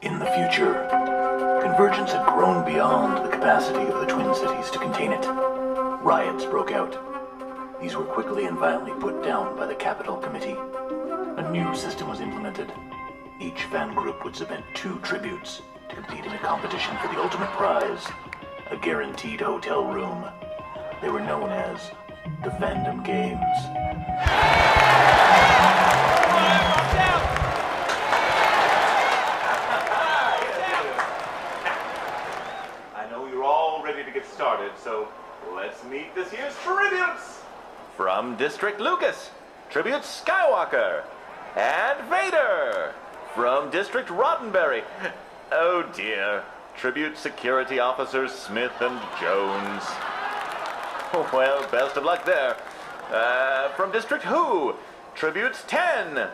In the future, CONvergence had grown beyond the capacity of the Twin Cities to contain it. Riots broke out. These were quickly and violently put down by the Capital Committee. A new system was implemented. Each fan group would submit 2 tributes to compete in a competition for the ultimate prize, a guaranteed hotel room. They were known as the Fandom Games. I know you're all ready to get started, so let's meet this year's tributes! From District Lucas, tributes Skywalker and Vader. From District Roddenberry, oh dear, tribute Security Officers Smith and Jones. Well, best of luck there. From District Who, tributes 10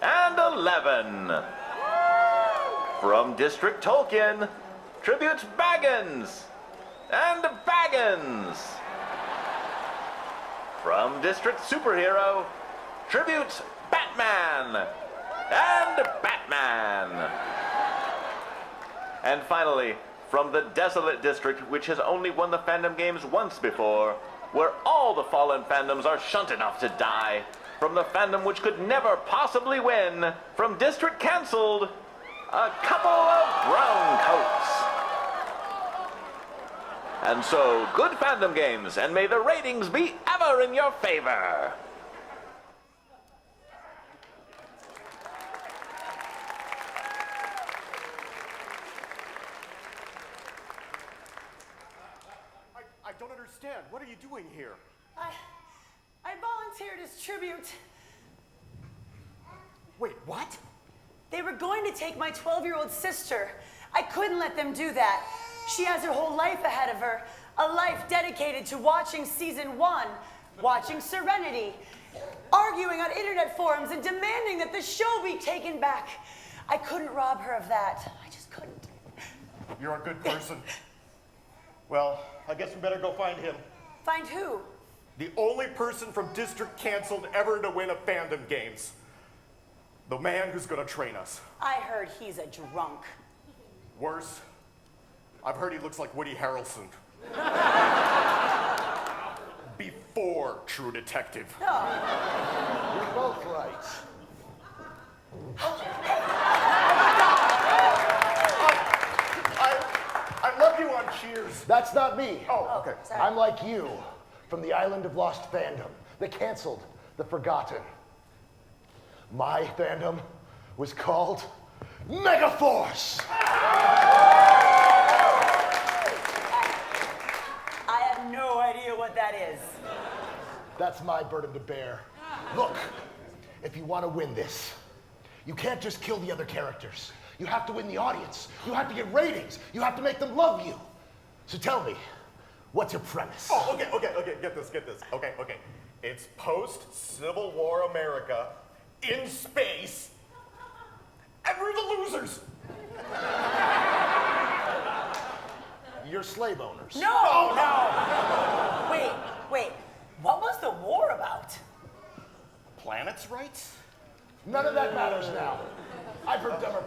and 11. From District Tolkien, tributes Baggins and Baggins. From District Superhero, tributes Batman and Batman. And finally, from the Desolate District, which has only won the Fandom Games once before, where all the fallen fandoms are shunted off to die, from the fandom which could never possibly win, from District Cancelled, a couple of brown coats. And so, good Fandom Games, and may the ratings be ever in your favor. I don't understand. What are you doing here? I volunteered as tribute. Wait, what? They were going to take my 12-year-old sister. I couldn't let them do that. She has her whole life ahead of her, a life dedicated to watching season 1, watching Serenity, arguing on internet forums and demanding that the show be taken back. I couldn't rob her of that. I just couldn't. You're a good person. Well, I guess we better go find him. Find who? The only person from District Canceled ever to win a fandom games. The man who's gonna train us. I heard he's a drunk. Worse, I've heard he looks like Woody Harrelson. Before True Detective. Oh. You're both right. I love you on Cheers. That's not me. Oh, okay. Sorry. I'm like you, from the island of lost fandom, the canceled, the forgotten. My fandom was called Megaforce. I have no idea what that is. That's my burden to bear. Look, if you want to win this, you can't just kill the other characters. You have to win the audience. You have to get ratings. You have to make them love you. So tell me, what's your premise? Oh, okay, get this. Okay. It's post-Civil War America, in space, and we're the losers. You're slave owners. No! Wait. What was the war about? Planets' rights? None of that matters now. I've heard dumber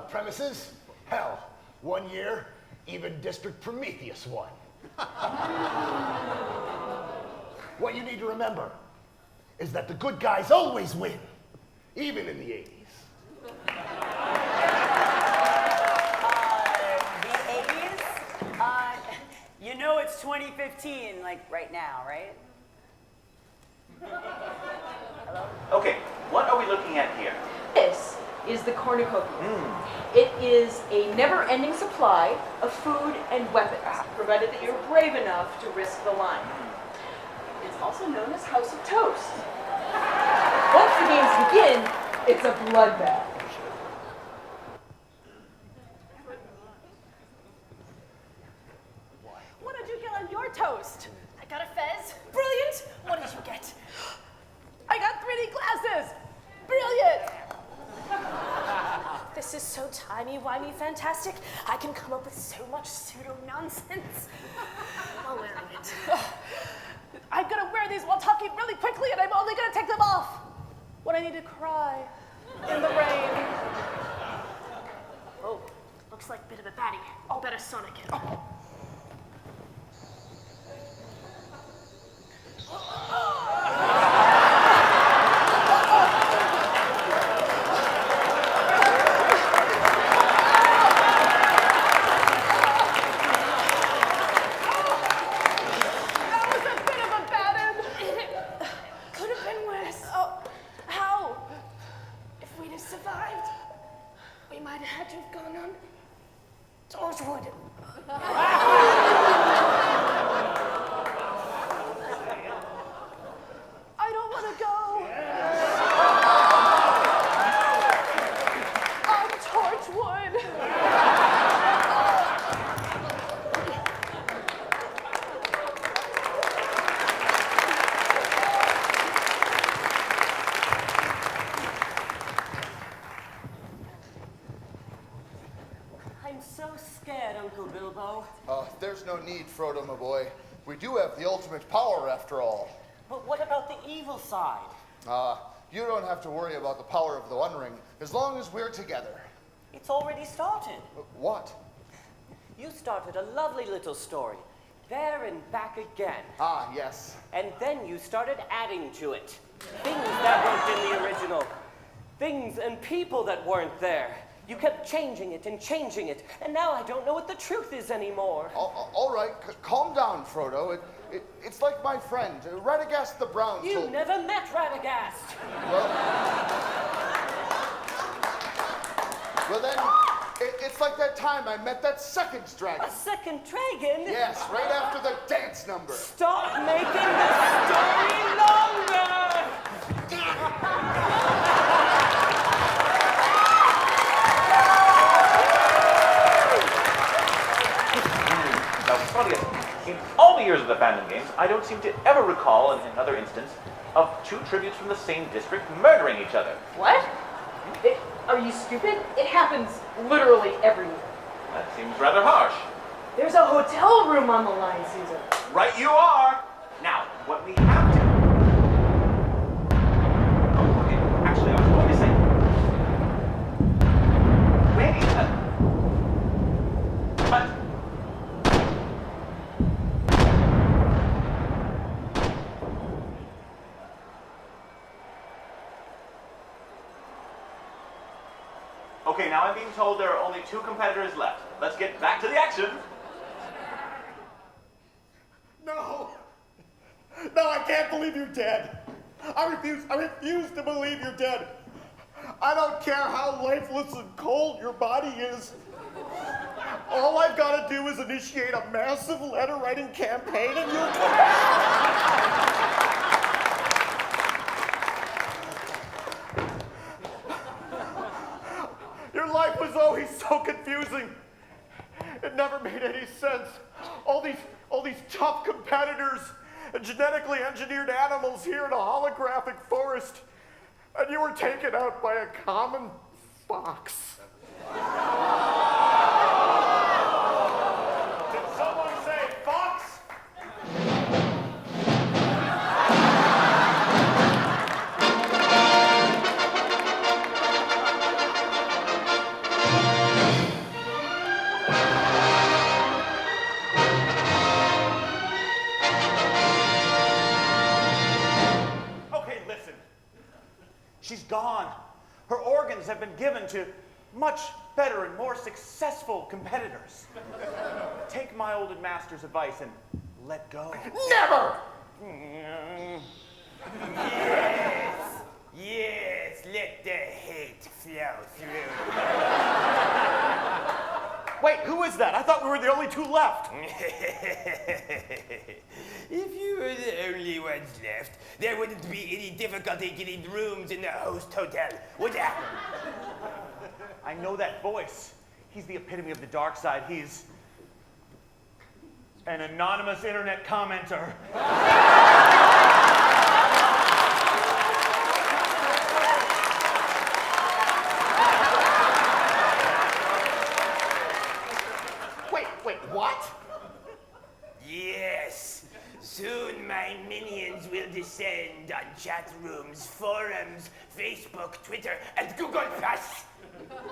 premises. Hell, one year, even District Prometheus won. What you need to remember is that the good guys always win, even in the 80s. The 80s? You know it's 2015, like right now, right? Okay, what are we looking at here? This is the cornucopia. It is a never-ending supply of food and weapons, provided that you're brave enough to risk the line. It's also known as House of Toast. Once the games begin, it's a bloodbath. What did you get on your toast? I got a fez. Brilliant. What did you get? I got 3D glasses. Brilliant. This is so timey-wimey fantastic. I can come up with so much pseudo-nonsense while wearing it. I'm gonna wear these while talking really quickly, and I'm only gonna take them off when I need to cry in the rain. Oh, looks like a bit of a baddie. Oh, better Sonic it. There's no need, Frodo, my boy. We do have the ultimate power, after all. But what about the evil side? You don't have to worry about the power of the One Ring, as long as we're together. It's already started. What? You started a lovely little story. There and back again. Ah, yes. And then you started adding to it. Things that weren't in the original. Things and people that weren't there. You kept changing it, and now I don't know what the truth is anymore. All right, calm down, Frodo. It's like my friend, Radagast the Brown. You never met Radagast. Well then, it's like that time I met that second dragon. A second dragon? Yes, right after the dance number. Stop making the story longer! In all the years of the fandom games, I don't seem to ever recall in another instance of two tributes from the same district murdering each other. What? Are you stupid? It happens literally everywhere. That seems rather harsh. There's a hotel room on the line, Caesar. Right you are! Now, what we have to... Oh, okay. Actually, I was going to say... Wait, but... Okay, now I'm being told there are only 2 competitors left. Let's get back to the action. No! No, I can't believe you're dead. I refuse to believe you're dead. I don't care how lifeless and cold your body is. All I've got to do is initiate a massive letter-writing campaign and you'll come back. Your life was always so confusing. It never made any sense. All these tough competitors and genetically engineered animals here in a holographic forest, and you were taken out by a common fox. Did someone say fox? She's gone. Her organs have been given to much better and more successful competitors. Take my old master's advice and let go. Never! Yes, let the hate flow through. Wait, who is that? I thought we were the only 2 left. If you were the only ones left, there wouldn't be any difficulty getting rooms in the host hotel, would there? I know that voice. He's the epitome of the dark side. He's an anonymous internet commenter. Wait, what? Yes. Soon my minions will descend on chat rooms, forums, Facebook, Twitter, and Google+.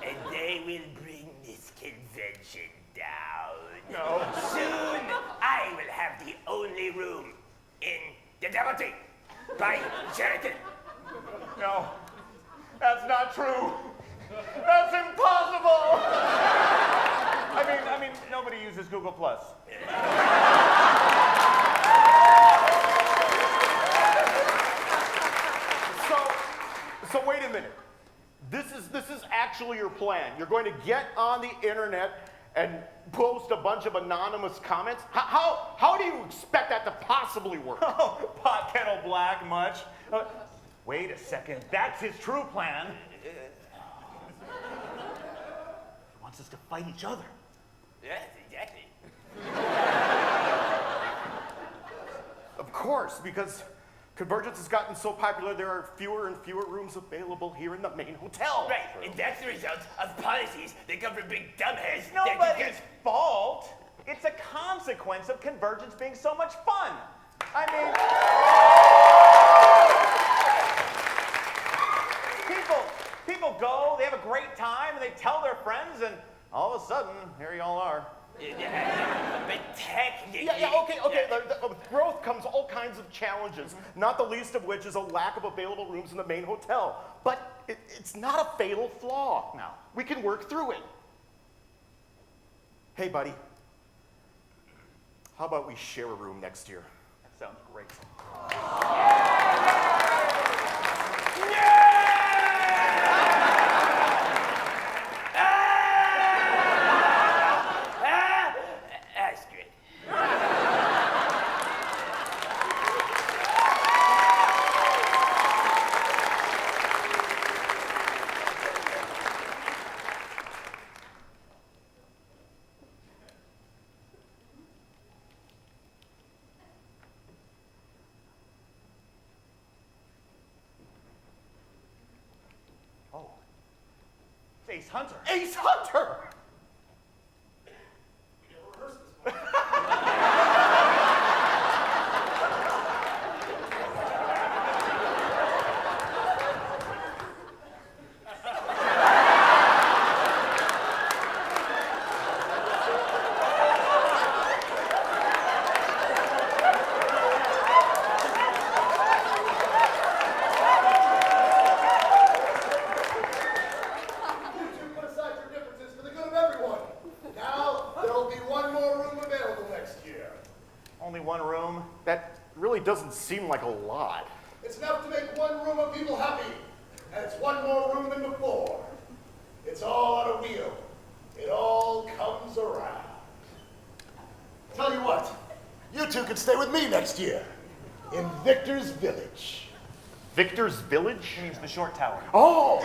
And they will bring this convention down. No. Soon I will have the only room in the Double Tree by Sheraton. No, that's not true. That's impossible. I mean, nobody uses Google+. So wait a minute. This is actually your plan. You're going to get on the internet and post a bunch of anonymous comments? How do you expect that to possibly work? Oh, pot kettle black much? Wait a second, that's his true plan. He wants us to fight each other. Yes, exactly. Of course, because CONvergence has gotten so popular, there are fewer and fewer rooms available here in the main hotel. Right, and that's the result of policies that come from big dumbheads. It's nobody's fault. It's a consequence of CONvergence being so much fun. I mean, people go, they have a great time, and they tell their friends, and all of a sudden, here y'all are. But technically... Okay. With growth comes all kinds of challenges, not the least of which is a lack of available rooms in the main hotel. But it's not a fatal flaw. No. We can work through it. Hey, buddy. How about we share a room next year? That sounds great. That's good. It's Ace Hunter. Ace Hunter! Put aside your differences for the good of everyone. Now, there'll be one more room available next year. Only one room? That really doesn't seem like a lot. It's enough to make one room of people happy, and it's one more room than before. It's all on a wheel. It all comes around. Tell you what, you two can stay with me next year in Victor's Village. Victor's Village? He means the short tower. Oh!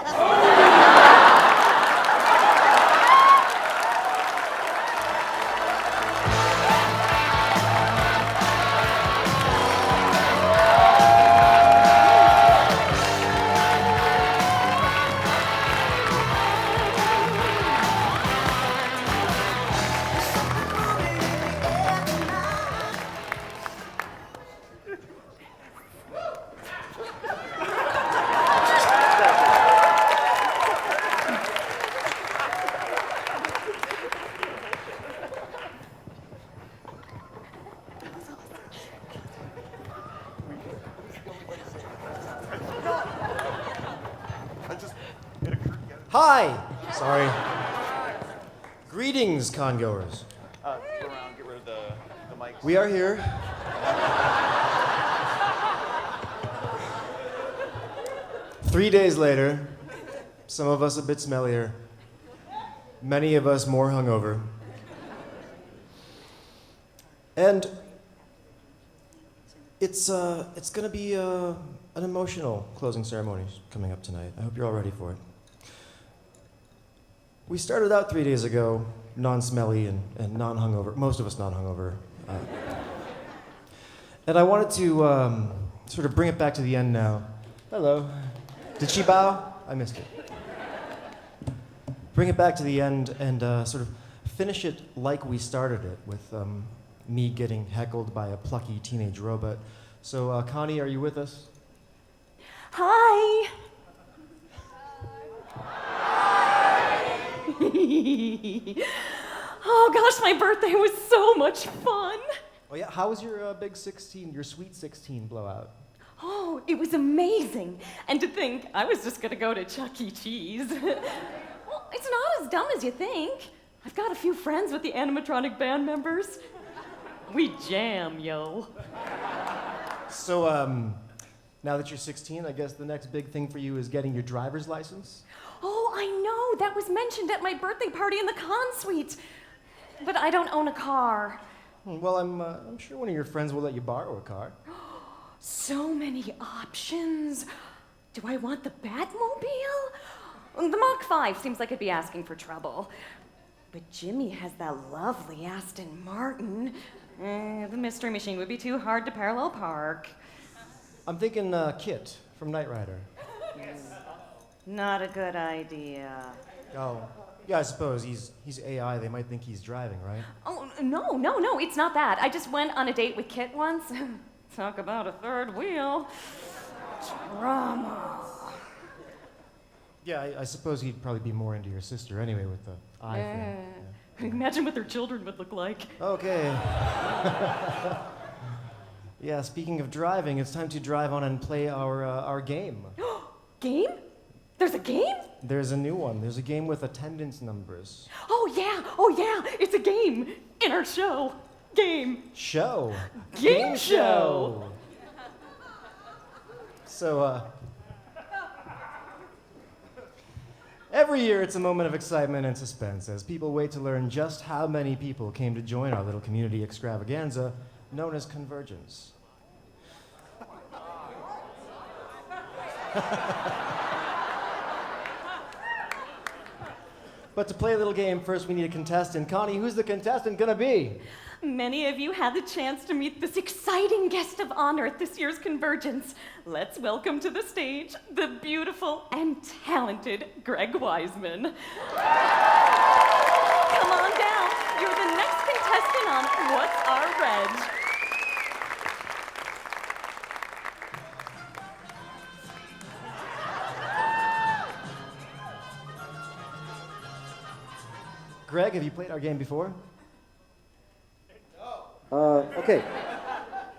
Hi! Sorry. Greetings, congoers. Go around, get rid of the mics. We are here. Three days later, some of us a bit smellier, many of us more hungover. And it's gonna be an emotional closing ceremony coming up tonight. I hope you're all ready for it. We started out 3 days ago, non-smelly and non-hungover, most of us non-hungover. And I wanted to sort of bring it back to the end now. Hello. Did she bow? I missed it. Bring it back to the end and sort of finish it like we started it, with me getting heckled by a plucky teenage robot. So, Connie, are you with us? Hi. Oh gosh, my birthday was so much fun. Oh yeah, how was your big 16, your sweet 16 blowout? Oh, it was amazing. And to think I was just gonna go to Chuck E. Cheese. Well, it's not as dumb as you think. I've got a few friends with the animatronic band members. We jam, yo. So, now that you're 16, I guess the next big thing for you is getting your driver's license? Oh, I know. That was mentioned at my birthday party in the con suite. But I don't own a car. Well, I'm sure one of your friends will let you borrow a car. So many options. Do I want the Batmobile? The Mach 5 seems like it'd be asking for trouble. But Jimmy has that lovely Aston Martin. The Mystery Machine would be too hard to parallel park. I'm thinking Kit from Knight Rider. Not a good idea. Oh, yeah, I suppose he's AI. They might think he's driving, right? Oh, no, it's not that. I just went on a date with Kit once. Talk about a third wheel. Drama. Yeah, I suppose he'd probably be more into your sister anyway with the eye thing. Yeah. Imagine what their children would look like. Okay. Yeah, speaking of driving, it's time to drive on and play our game. Game? There's a game? There's a new one. There's a game with attendance numbers. Oh yeah, it's a game in our show. Game. Show. Game show. So, every year it's a moment of excitement and suspense as people wait to learn just how many people came to join our little community extravaganza known as CONvergence. But to play a little game, first we need a contestant. Connie, who's the contestant gonna be? Many of you had the chance to meet this exciting guest of honor at this year's CONvergence. Let's welcome to the stage the beautiful and talented Greg Wiseman. Come on down. You're the next contestant on What's Our Reg? Greg, have you played our game before? Okay.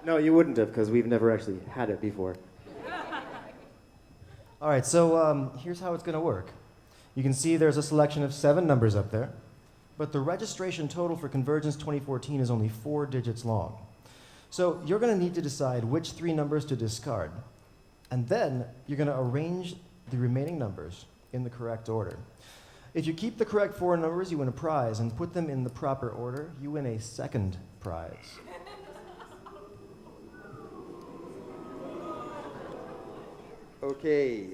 No, you wouldn't have, because we've never actually had it before. All right, so here's how it's going to work. You can see there's a selection of 7 numbers up there, but the registration total for CONvergence 2014 is only 4 digits long. So you're going to need to decide which 3 numbers to discard, and then you're going to arrange the remaining numbers in the correct order. If you keep the correct 4 numbers, you win a prize, and put them in the proper order, you win a second prize. Okay,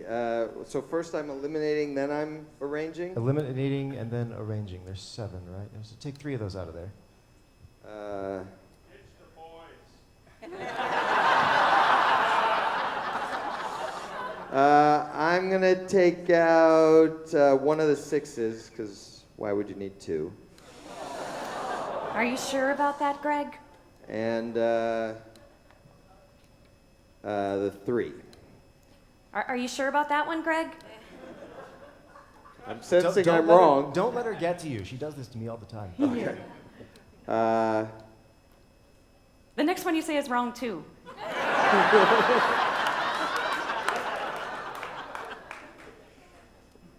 so first I'm eliminating, then I'm arranging? Eliminating and then arranging. There's 7, right? So take 3 of those out of there. It's the boys. I'm going to take out one of the 6s, because why would you need 2? Are you sure about that, Greg? And the 3. Are you sure about that one, Greg? I'm sensing Don't I'm let her- wrong. don't let her get to you. She does this to me all the time. Okay. The next one you say is wrong, too.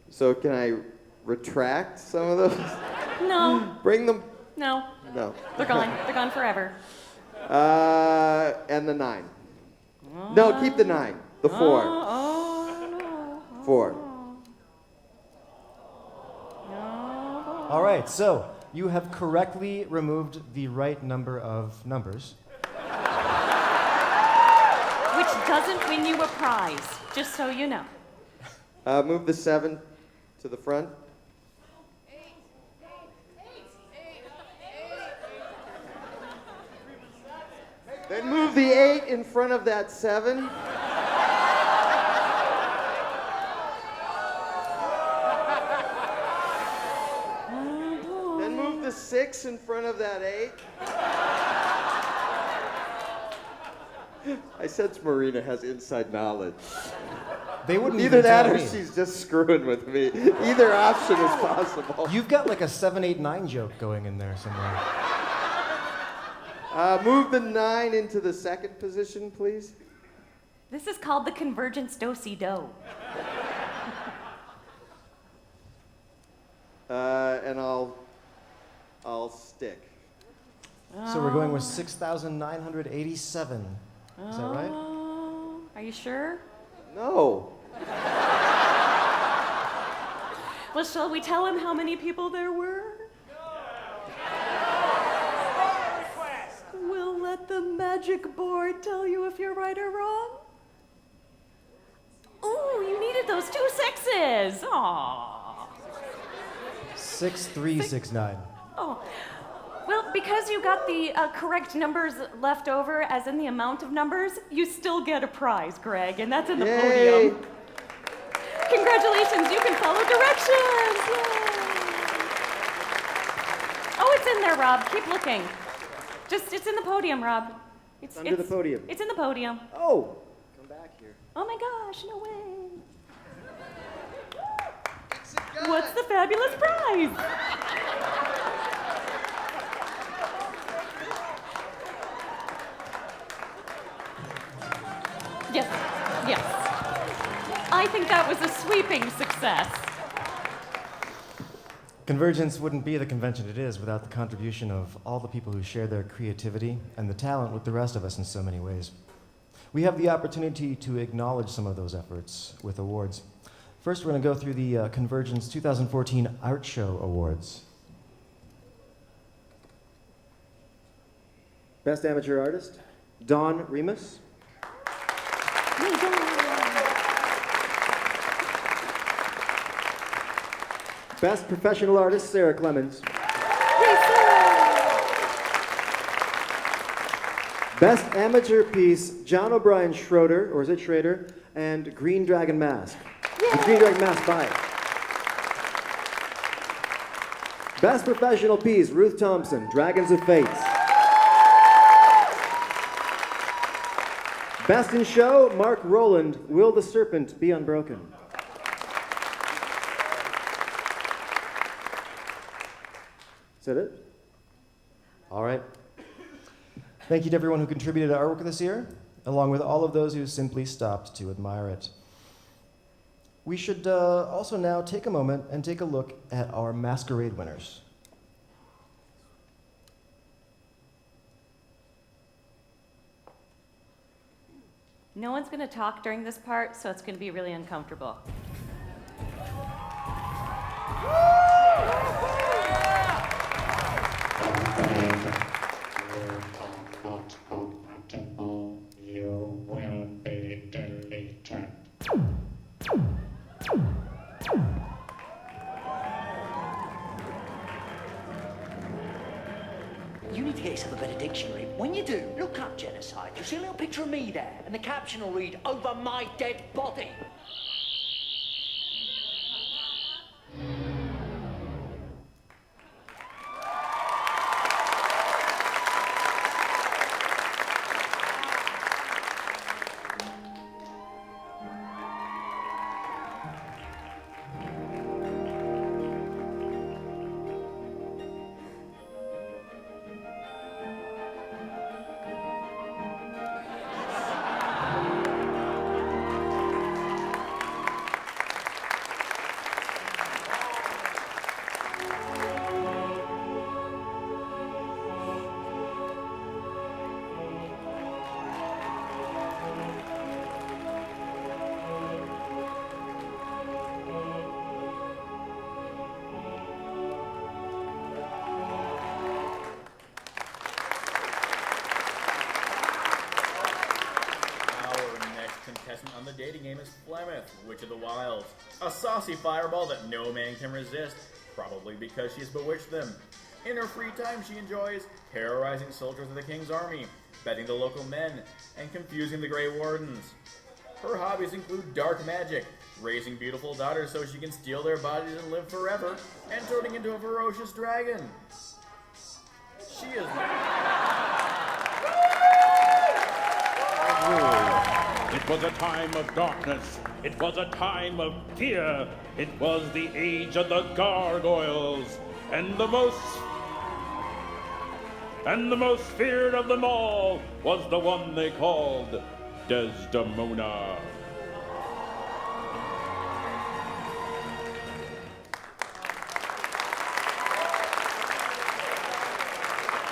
So can I retract some of those? No. Bring them. No. No. They're gone. They're gone forever. And the 9. No, keep the 9. The 4. 4. All right, so you have correctly removed the right number of numbers. Which doesn't win you a prize, just so you know. Move the 7 to the front. Then move the 8 in front of that 7. Then move the 6 in front of that 8. I sense Marina has inside knowledge. They wouldn't Either even that tell or me. she's just screwing with me. Either option is possible. You've got like a 7, 8, 9 joke going in there somewhere. Move the 9 into the 2nd position, please. This is called the CONvergence do-si-do. And I'll stick. So we're going with 6,987. Is that right? Are you sure? No. Well, shall we tell him how many people there were? We'll let the magic board tell you if you're right or wrong. Oh, you needed those 2 6s. Aww. 6369. Oh. Well, because you got the correct numbers left over, as in the amount of numbers, you still get a prize, Greg, and that's in the podium. Congratulations, you can follow directions. Yay. Oh, it's in there, Rob. Keep looking. It's in the podium, Rob. It's under the podium. It's in the podium. Oh, come back here. Oh my gosh, no way. What's the fabulous prize? Yes, yes. I think that was a sweeping success. CONvergence wouldn't be the convention it is without the contribution of all the people who share their creativity and the talent with the rest of us in so many ways. We have the opportunity to acknowledge some of those efforts with awards. First, we're going to go through the CONvergence 2014 Art Show Awards. Best Amateur Artist, Don Remus. Best Professional Artist, Sarah Clemens. Best Amateur Piece, John O'Brien Schroeder, or is it Schrader, and Green Dragon Mask. The Green Dragon Mask by it. Best Professional Piece, Ruth Thompson, Dragons of Fate. Best in Show, Mark Rowland, Will the Serpent Be Unbroken. Is that it? All right. Thank you to everyone who contributed to artwork this year, along with all of those who simply stopped to admire it. We should also now take a moment and take a look at our masquerade winners. No one's going to talk during this part, so it's going to be really uncomfortable. You need to get yourself a better dictionary. When you do, look up genocide. You'll see a little picture of me there, and the caption will read, "Over my dead body." On the dating game is Flemeth, Witch of the Wilds, a saucy fireball that no man can resist, probably because she's bewitched them. In her free time, she enjoys terrorizing soldiers of the King's Army, betting the local men, and confusing the Grey Wardens. Her hobbies include dark magic, raising beautiful daughters so she can steal their bodies and live forever, and turning into a ferocious dragon. She is... It was a time of darkness. It was a time of fear. It was the age of the gargoyles. And the most feared of them all was the one they called Desdemona.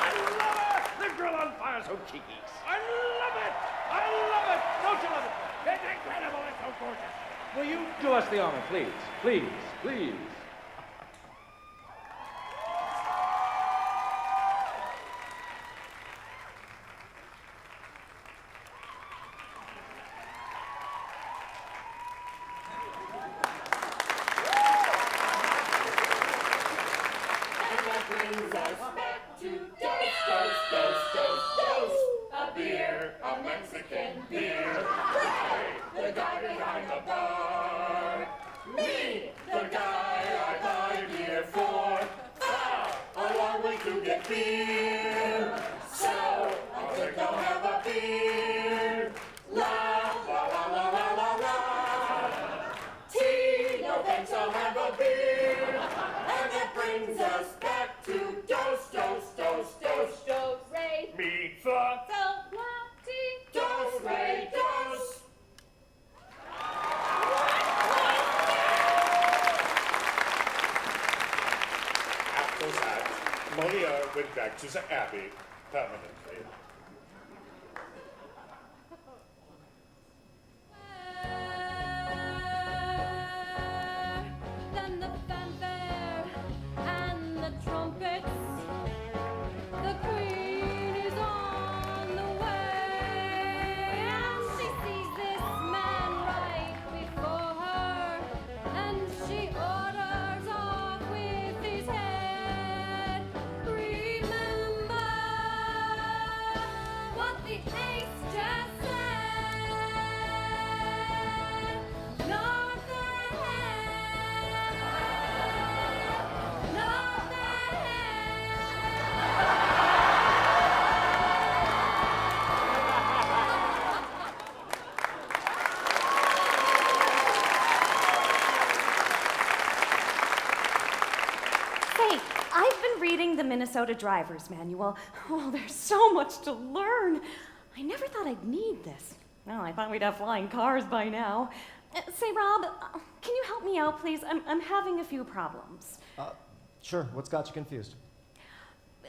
I love it! The girl on fire, so cheeky. I love it! I love it! Don't you love it? It's incredible. It's so gorgeous. Will you do us the honor, please? Please, please. Brings us back to dose. A beer, a Mexican beer. The guy behind the bar. Me, the guy I buy beer for. A long way to get beer. So I'll think I'll have a beer. La la la la la la la. Tea, no thanks, I'll have a beer. And that brings us back to dose. Ray. Me, the dose, Ray, dose. After that, Molière went back to the Abbey permanently. Then the fanfare and the trumpets. The queen is on the way, and she sees this man right before her, and she orders off I've been reading the Minnesota Driver's Manual. Oh, there's so much to learn. I never thought I'd need this. Well, I thought we'd have flying cars by now. Say, Rob, can you help me out, please? I'm having a few problems. Sure, what's got you confused?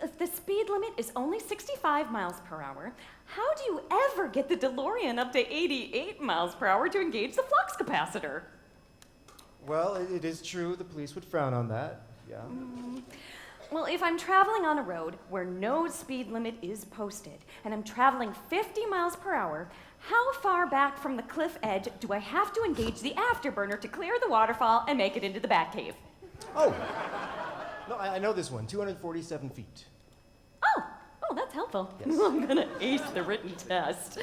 If the speed limit is only 65 miles per hour, how do you ever get the DeLorean up to 88 miles per hour to engage the flux capacitor? Well, it is true the police would frown on that, yeah. Well, if I'm traveling on a road where no speed limit is posted, and I'm traveling 50 miles per hour, how far back from the cliff edge do I have to engage the afterburner to clear the waterfall and make it into the Batcave? Oh, no, I know this one, 247 feet. Oh, that's helpful. Yes. I'm gonna ace the written test.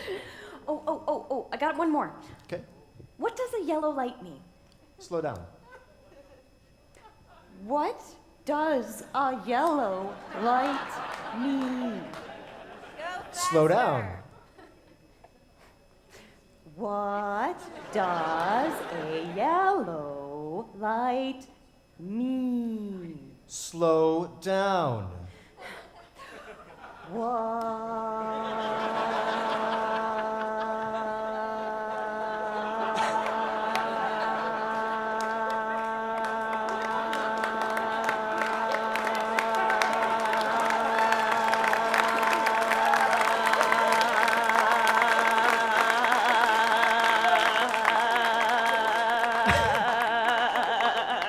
Oh, I got one more. Okay, What does a yellow light mean? slow down. What does a yellow light mean? Slow down. What does a yellow light mean? Slow down.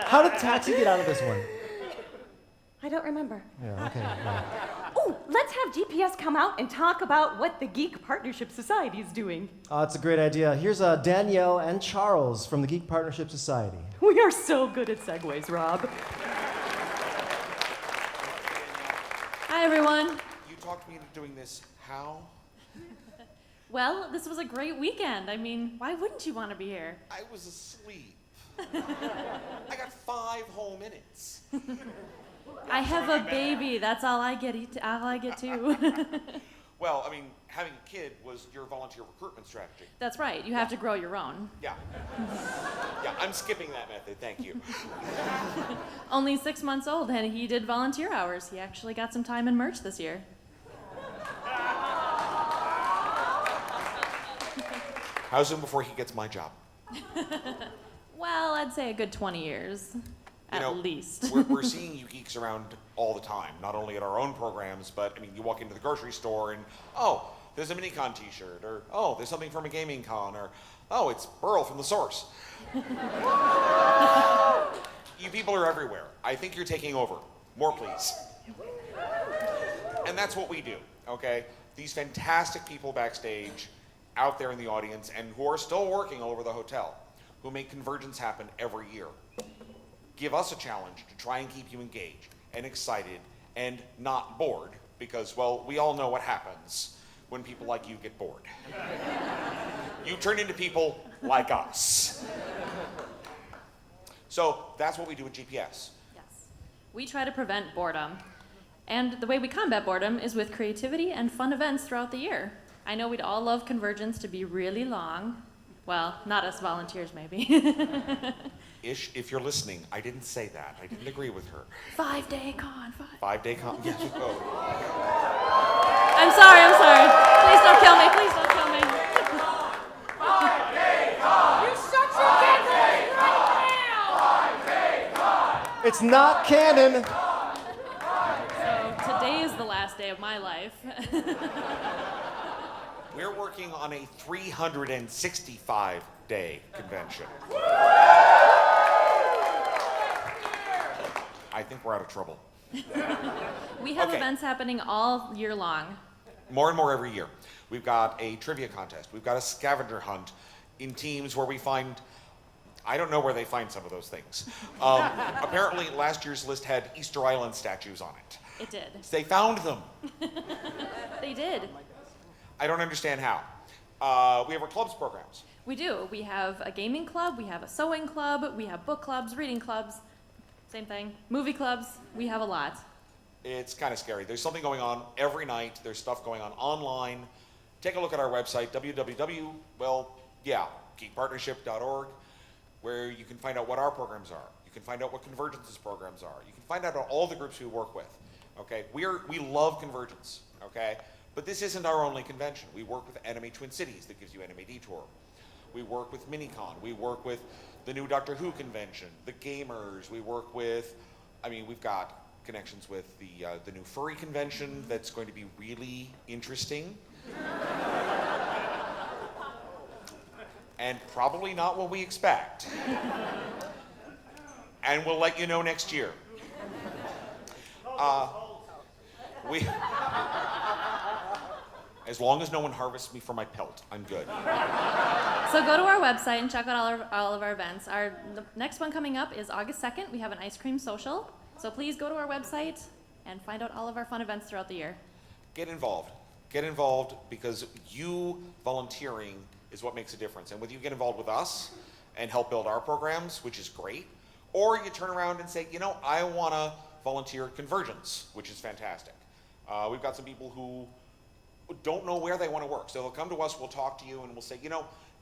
How did Taxi get out of this one? I don't remember. Yeah, okay. Yeah. Oh, let's have GPS come out and talk about what the Geek Partnership Society is doing. It's a great idea. Here's Danielle and Charles from the Geek Partnership Society. We are so good at segues, Rob. Hi, everyone. You talked me into doing this. How? Well, this was a great weekend. I mean, why wouldn't you want to be here? I was asleep. I got 5 whole minutes. I have a baby. That's all I get. All I get too. Well, I mean, having a kid was your volunteer recruitment strategy. That's right. You have to grow your own. Yeah. Yeah, I'm skipping that method. Thank you. Only 6 months old, and he did volunteer hours. He actually got some time in merch this year. How soon before he gets my job? Well, I'd say a good 20 years. At least. we're seeing you geeks around all the time, not only at our own programs, but I mean, you walk into the grocery store and, oh, there's a Minicon t-shirt, or oh, there's something from a gaming con, or oh, it's Burl from The Source. You people are everywhere. I think you're taking over. More, please. And that's what we do, okay? These fantastic people backstage, out there in the audience, and who are still working all over the hotel, who make CONvergence happen every year. Give us a challenge to try and keep you engaged and excited and not bored, because, well, we all know what happens when people like you get bored. You turn into people like us. So that's what we do with GPS. Yes. We try to prevent boredom. And the way we combat boredom is with creativity and fun events throughout the year. I know we'd all love CONvergence to be really long. Well, not us volunteers, maybe. Ish, if you're listening, I didn't say that. I didn't agree with her. 5-day con. 5-day con. Yes. Oh. I'm sorry. Please don't kill me. Please don't kill me. 5-day con. You shut your dick right now. 5-day con. It's not canon. So today is the last day of my life. We're working on a 365-day convention. I think we're out of trouble. We have events happening all year long. More and more every year. We've got a trivia contest. We've got a scavenger hunt in teams where we find, I don't know where they find some of those things. Apparently last year's list had Easter Island statues on it. It did. They found them. They did. I don't understand how. We have our clubs programs. We do. We have a gaming club, we have a sewing club, we have book clubs, reading clubs, same thing. Movie clubs, we have a lot. It's kind of scary. There's something going on every night. There's stuff going on online. Take a look at our website, geekpartnership.org, where you can find out what our programs are. You can find out what CONvergence's programs are. You can find out all the groups we work with. Okay, we love CONvergence. Okay, but this isn't our only convention. We work with Anime Twin Cities that gives you Anime Detour. We work with Minicon. We work with the new Doctor Who convention, the gamers. We work with, we've got connections with the new furry convention that's going to be really interesting. And probably not what we expect. And we'll let you know next year. As long as no one harvests me for my pelt, I'm good. So go to our website and check out all of our events. The next one coming up is August 2nd. We have an ice cream social. So please go to our website and find out all of our fun events throughout the year. Get involved. Get involved because you volunteering is what makes a difference. And whether you get involved with us and help build our programs, which is great, or you turn around and say, I want to volunteer at CONvergence, which is fantastic. We've got some people who don't know where they want to work. So they'll come to us, we'll talk to you, and we'll say,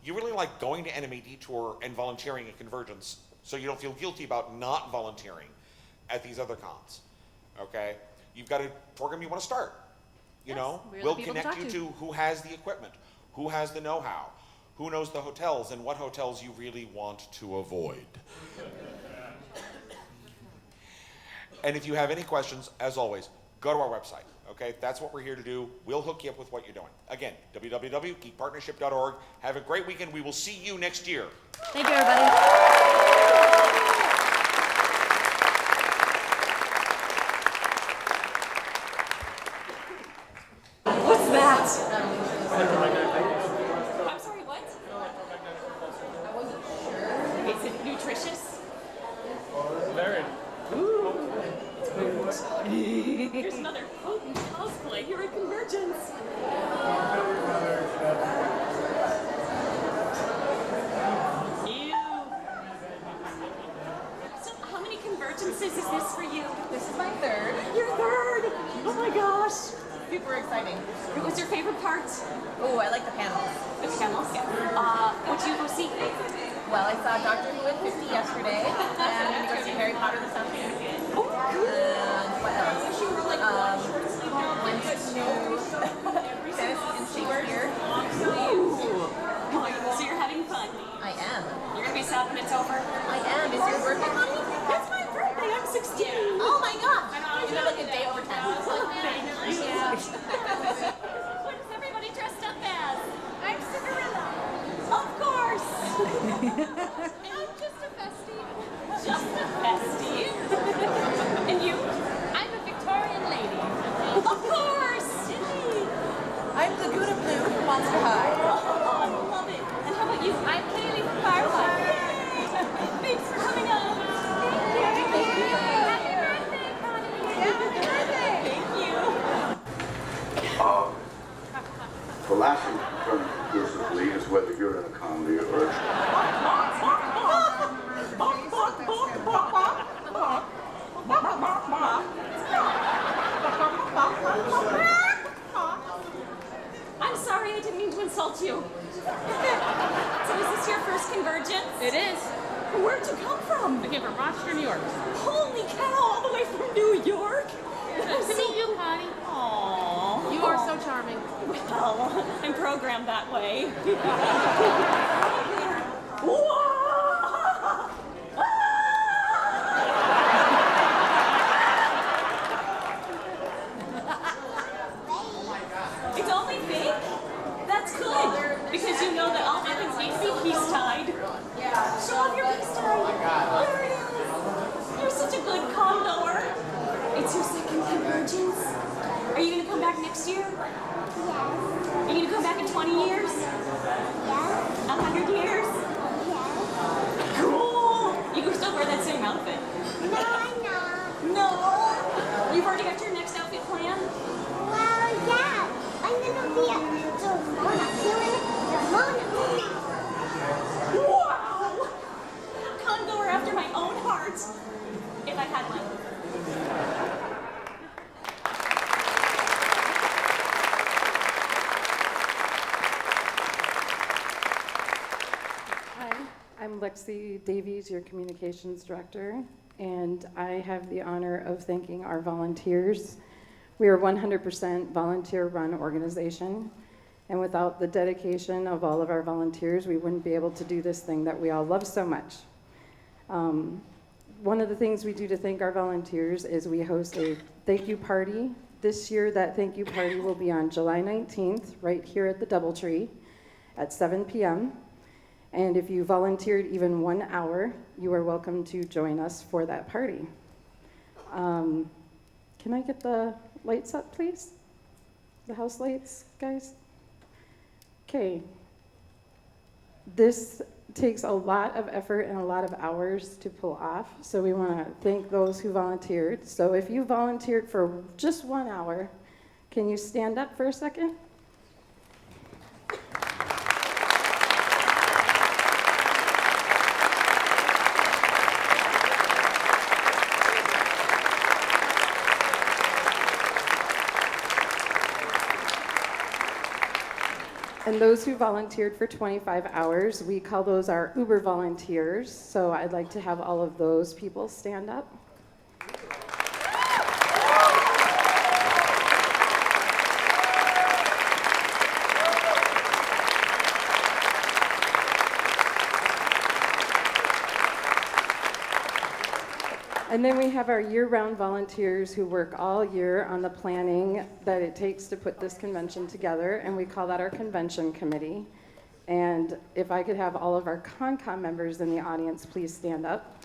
you really like going to Anime Detour and volunteering at CONvergence, so you don't feel guilty about not volunteering at these other cons. Okay? You've got a program you want to start. We'll connect you to who has the equipment, who has the know-how, who knows the hotels, and what hotels you really want to avoid. And if you have any questions, as always, go to our website. Okay, that's what we're here to do. We'll hook you up with what you're doing. Again, www.geekpartnership.org. Have a great weekend. We will see you next year. Thank you, everybody. What's that? I'm sorry, what? I wasn't sure. Is it nutritious? Very. Here's another potent cosplay here at CONvergence. Ew. So how many CONvergences is this for you? This is my third. Your third? Oh my gosh. Super exciting. What was your favorite part? Oh, I like the panels. The panels? Yeah. What'd you go see? Well, I saw Doctor Who at 50 yesterday, and I'm going to go see Harry Potter this afternoon. Oh, and what else? Went to Tennis and Shakespeare. Ooh. So you're having fun? I am. You're going to be sad when it's over? I am. Is your birthday money? It's my birthday. I'm 16. Oh my gosh. You're like a day over 10. Yeah. What is everybody dressed up as? I'm Cinderella. Of course. I'm just a bestie. Just a bestie. And you? I'm a Victorian lady. Of course. I'm Laguna Blue from Monster High. Oh, I love it. And how about you? I'm Kaylee from Firefly. Thanks for coming on. Thank you. Happy birthday, Connie. Happy birthday. Thank you. The last thing to determine conclusively is whether you're in a comedy or I'm sorry, I didn't mean to insult you. So is this your first CONvergence? It is. Where'd you come from? I came from Rochester, New York. Holy cow, all the way from New York? Nice to meet you, Connie. Aww. You are so charming. Well, I'm programmed that way. It's only fake? That's good, because you know that all weapons need to be peace-tied. Show off your peace-tie. There it is. You're such a good con-goer. It's your second CONvergence. Are you going to come back next year? Yes. Are you going to come back in 20 years? Yes. 100 years? Yes. Cool. You can still wear that same outfit. No, I'm not. No? You've already got your next outfit planned? Well, yeah. I'm going to be a Ramona doing Ramona. Wow! Con-goer after my own heart. If I had one. I'm Lexi Davies, your communications director, and I have the honor of thanking our volunteers. We are a 100% volunteer-run organization, and without the dedication of all of our volunteers, we wouldn't be able to do this thing that we all love so much. One of the things we do to thank our volunteers is we host a thank you party. This year, that thank you party will be on July 19th, right here at the Doubletree at 7 p.m. And if you volunteered even 1 hour, you are welcome to join us for that party. Can I get the lights up, please? The house lights, guys? Okay. This takes a lot of effort and a lot of hours to pull off, so we want to thank those who volunteered. So if you volunteered for just 1 hour, can you stand up for a second? And those who volunteered for 25 hours, we call those our Uber volunteers. So I'd like to have all of those people stand up. And then we have our year-round volunteers who work all year on the planning that it takes to put this convention together, and we call that our convention committee. And if I could have all of our CONCOM members in the audience, please stand up.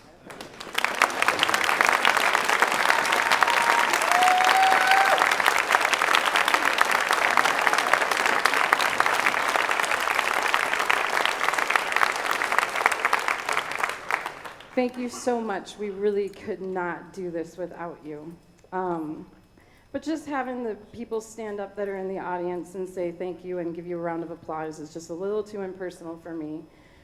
Thank you so much. We really could not do this without you. But just having the people stand up that are in the audience and say thank you and give you a round of applause is just a little too impersonal for me.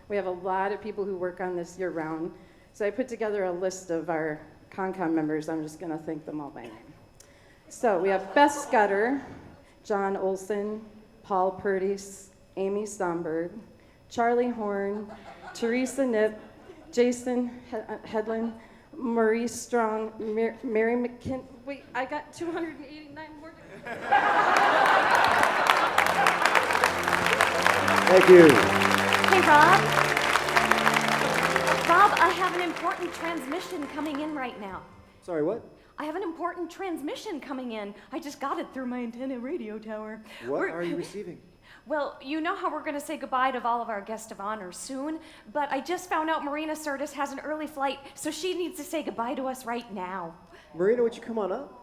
We have a lot of people who work on this year round. So I put together a list of our CONCOM members. I'm just going to thank them all by name. So we have Beth Scudder, John Olson, Paul Purdy's, Amy Stomberg, Charlie Horn, Teresa Nip, Jason Headland, Maurice Strong, Mary McKin. Wait, I got 289 more. Thank you. Hey, Rob. Rob, I have an important transmission coming in right now. Sorry, what? I have an important transmission coming in. I just got it through my antenna radio tower. What are you receiving? Well, you know how we're going to say goodbye to all of our guests of honor soon, but I just found out Marina Sirtis has an early flight, so she needs to say goodbye to us right now. Marina, would you come on up?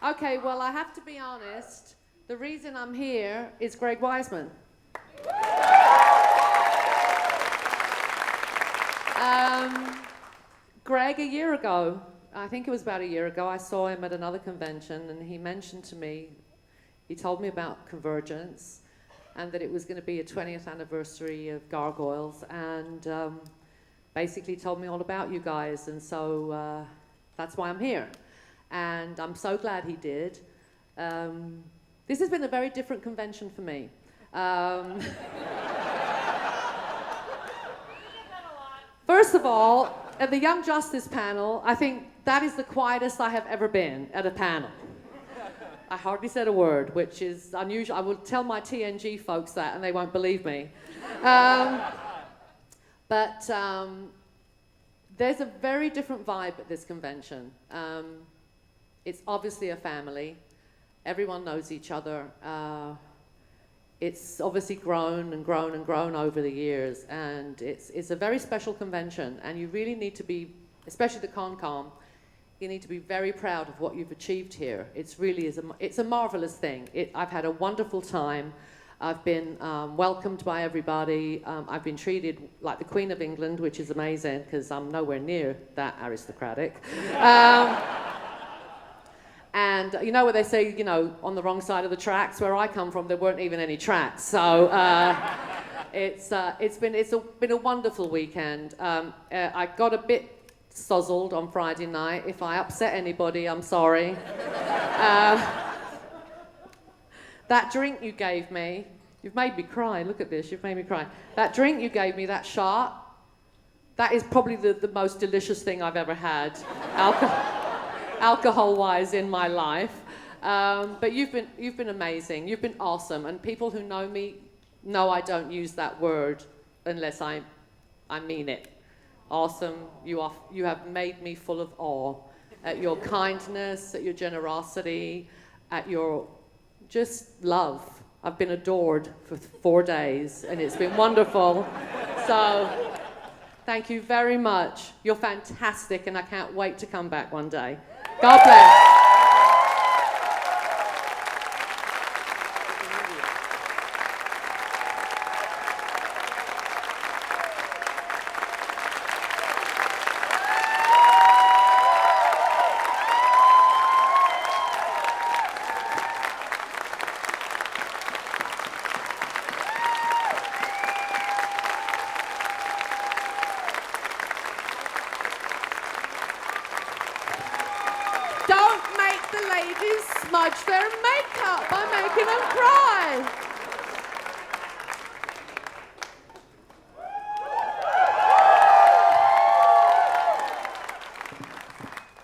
Okay, well, I have to be honest. The reason I'm here is Greg Wiseman. Greg, a year ago, I think it was about a year ago, I saw him at another convention, and he mentioned to me, he told me about CONvergence, and that it was going to be a 20th anniversary of Gargoyles, and basically told me all about you guys, and so that's why I'm here. And I'm so glad he did. This has been a very different convention for me. First of all, at the Young Justice panel, I think that is the quietest I have ever been at a panel. I hardly said a word, which is unusual. I will tell my TNG folks that and they won't believe me. But there's a very different vibe at this convention. It's obviously a family. Everyone knows each other. It's obviously grown and grown and grown over the years, and it's a very special convention, and you really need to be, especially the CONCOM, you need to be very proud of what you've achieved here. It's really it's a marvelous thing. I've had a wonderful time. I've been welcomed by everybody. I've been treated like the Queen of England, which is amazing because I'm nowhere near that aristocratic. And you know what they say, you know, on the wrong side of the tracks? Where I come from, there weren't even any tracks. So it's been a wonderful weekend. I got a bit sozzled on Friday night. If I upset anybody, I'm sorry. That drink you gave me, you've made me cry. Look at this, you've made me cry. That drink you gave me, that shot, that is probably the most delicious thing I've ever had, alcohol-wise, in my life. But you've been amazing. You've been awesome. And people who know me know I don't use that word unless I mean it. Awesome. You have made me full of awe at your kindness, at your generosity, at your just love. I've been adored for 4 days, and it's been wonderful. So, thank you very much. You're fantastic, and I can't wait to come back one day. God bless. Smudge their makeup by making them cry.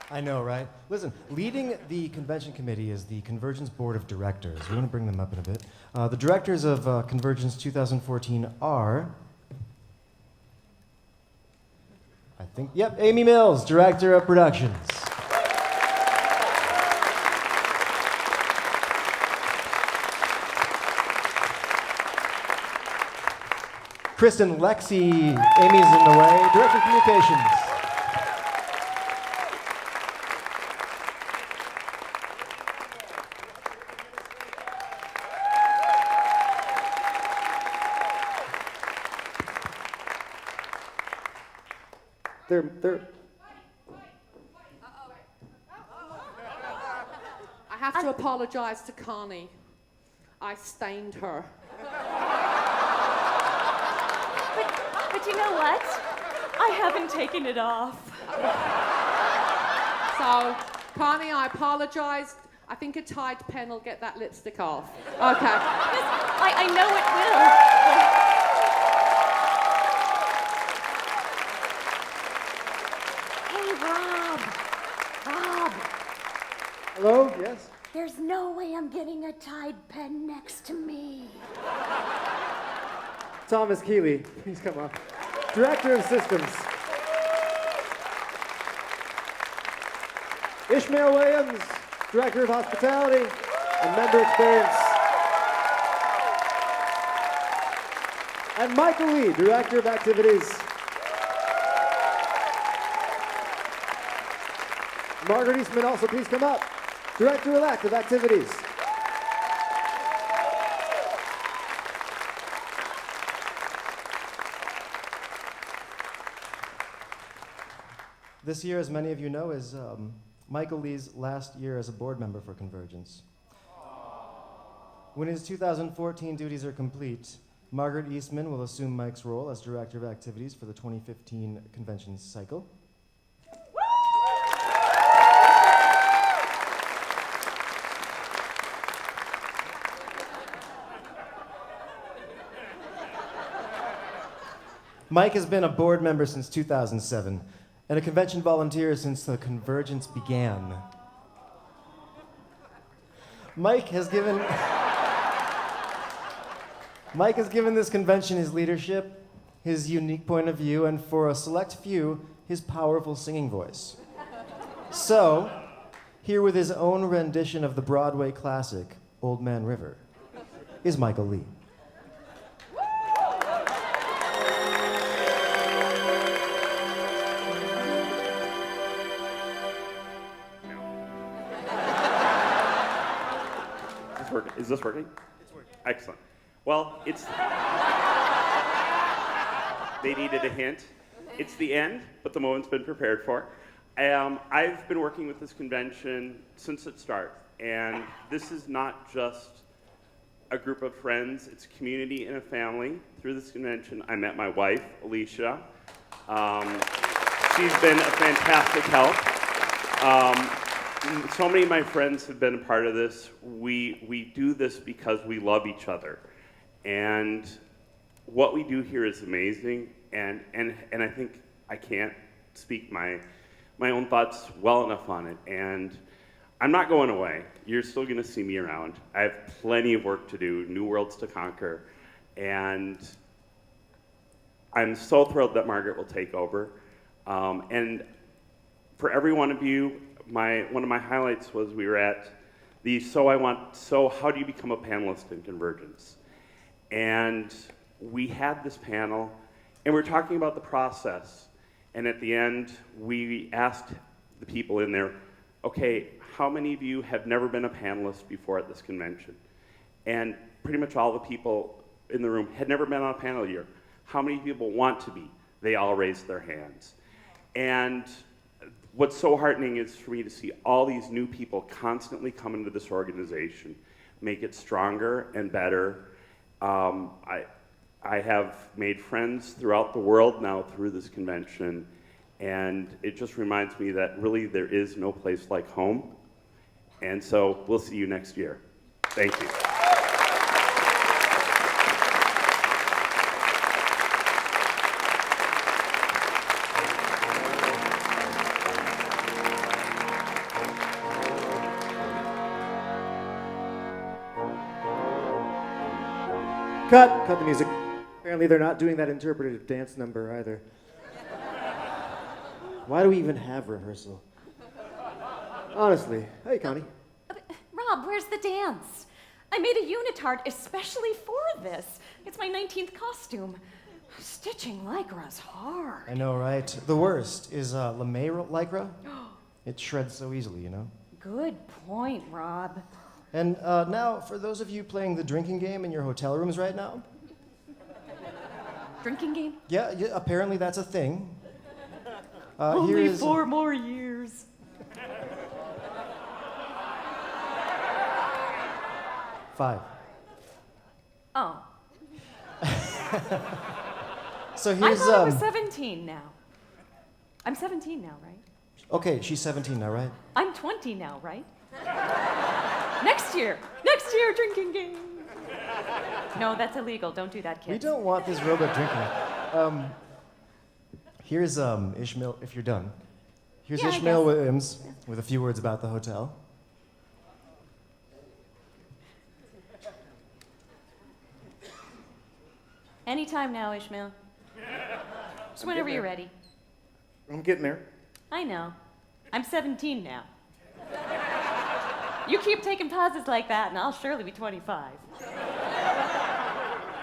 I know, right? Listen, leading the convention committee is the CONvergence Board of Directors. We want to bring them up in a bit. The directors of CONvergence 2014 are, I think, yep, Amy Mills, Director of Productions. Kristen Lexi, Amy's in the way, Director of Communications. I have to apologize to Connie. I stained her. But you know what? I haven't taken it off. So, Connie, I apologize. I think a Tide pen will get that lipstick off. Okay. I know it will. Rob. Hello? Yes? There's no way I'm getting a Tide pen next to me. Thomas Keeley, please come up. Director of Systems. Ishmael Williams, Director of Hospitality and Member Experience. And Michael Lee, Director of Activities. Margaret Eastman, also please come up. Director-elect of Activities. This year, as many of you know, is Michael Lee's last year as a board member for CONvergence. When his 2014 duties are complete, Margaret Eastman will assume Mike's role as Director of Activities for the 2015 convention cycle. Mike has been a board member since 2007 and a convention volunteer since the CONvergence began. Mike has given this convention his leadership, his unique point of view, and for a select few, his powerful singing voice. So, here with his own rendition of the Broadway classic, Old Man River, is Michael Lee. Is this working? It's working. Excellent. Well, it's... They needed a hint. It's the end, but the moment's been prepared for. I've been working with this convention since its start, and this is not just a group of friends, it's a community and a family. Through this convention, I met my wife, Alicia. She's been a fantastic help. So many of my friends have been a part of this. We do this because we love each other. And what we do here is amazing, and I think I can't speak my own thoughts well enough on it. And I'm not going away. You're still going to see me around. I have plenty of work to do, new worlds to conquer, and I'm so thrilled that Margaret will take over. And for every one of you, one of my highlights was we were at the So how do you become a panelist in CONvergence? And we had this panel, and we're talking about the process. And at the end, we asked the people in there, okay, how many of you have never been a panelist before at this convention? And pretty much all the people in the room had never been on a panel year. How many people want to be? They all raised their hands. And what's so heartening is for me to see all these new people constantly come into this organization, make it stronger and better. I have made friends throughout the world now through this convention, and it just reminds me that really there is no place like home. And so we'll see you next year. Thank you. Cut the music. Apparently they're not doing that interpretive dance number either. Why do we even have rehearsal? Honestly. Hey, Connie. Rob, where's the dance? I made a unitard especially for this. It's my 19th costume. Stitching Lycra's hard. I know, right? The worst is lame Lycra. It shreds so easily, you know? Good point, Rob. And now, for those of you playing the drinking game in your hotel rooms right now. Drinking game? Yeah, apparently that's a thing. Only 4 more years. Five. Oh. So here's I thought I was 17 now. I'm 17 now, right? Okay, she's 17 now, right? I'm 20 now, right? Next year, drinking game. No, that's illegal. Don't do that, kids. We don't want this robot drinking. Here's Ishmael, if you're done. Here's Yeah, I Ishmael guess. Williams with a few words about the hotel. Anytime now, Ishmael. Just whenever you're ready. I'm getting there. I know. I'm 17 now. You keep taking pauses like that, and I'll surely be 25.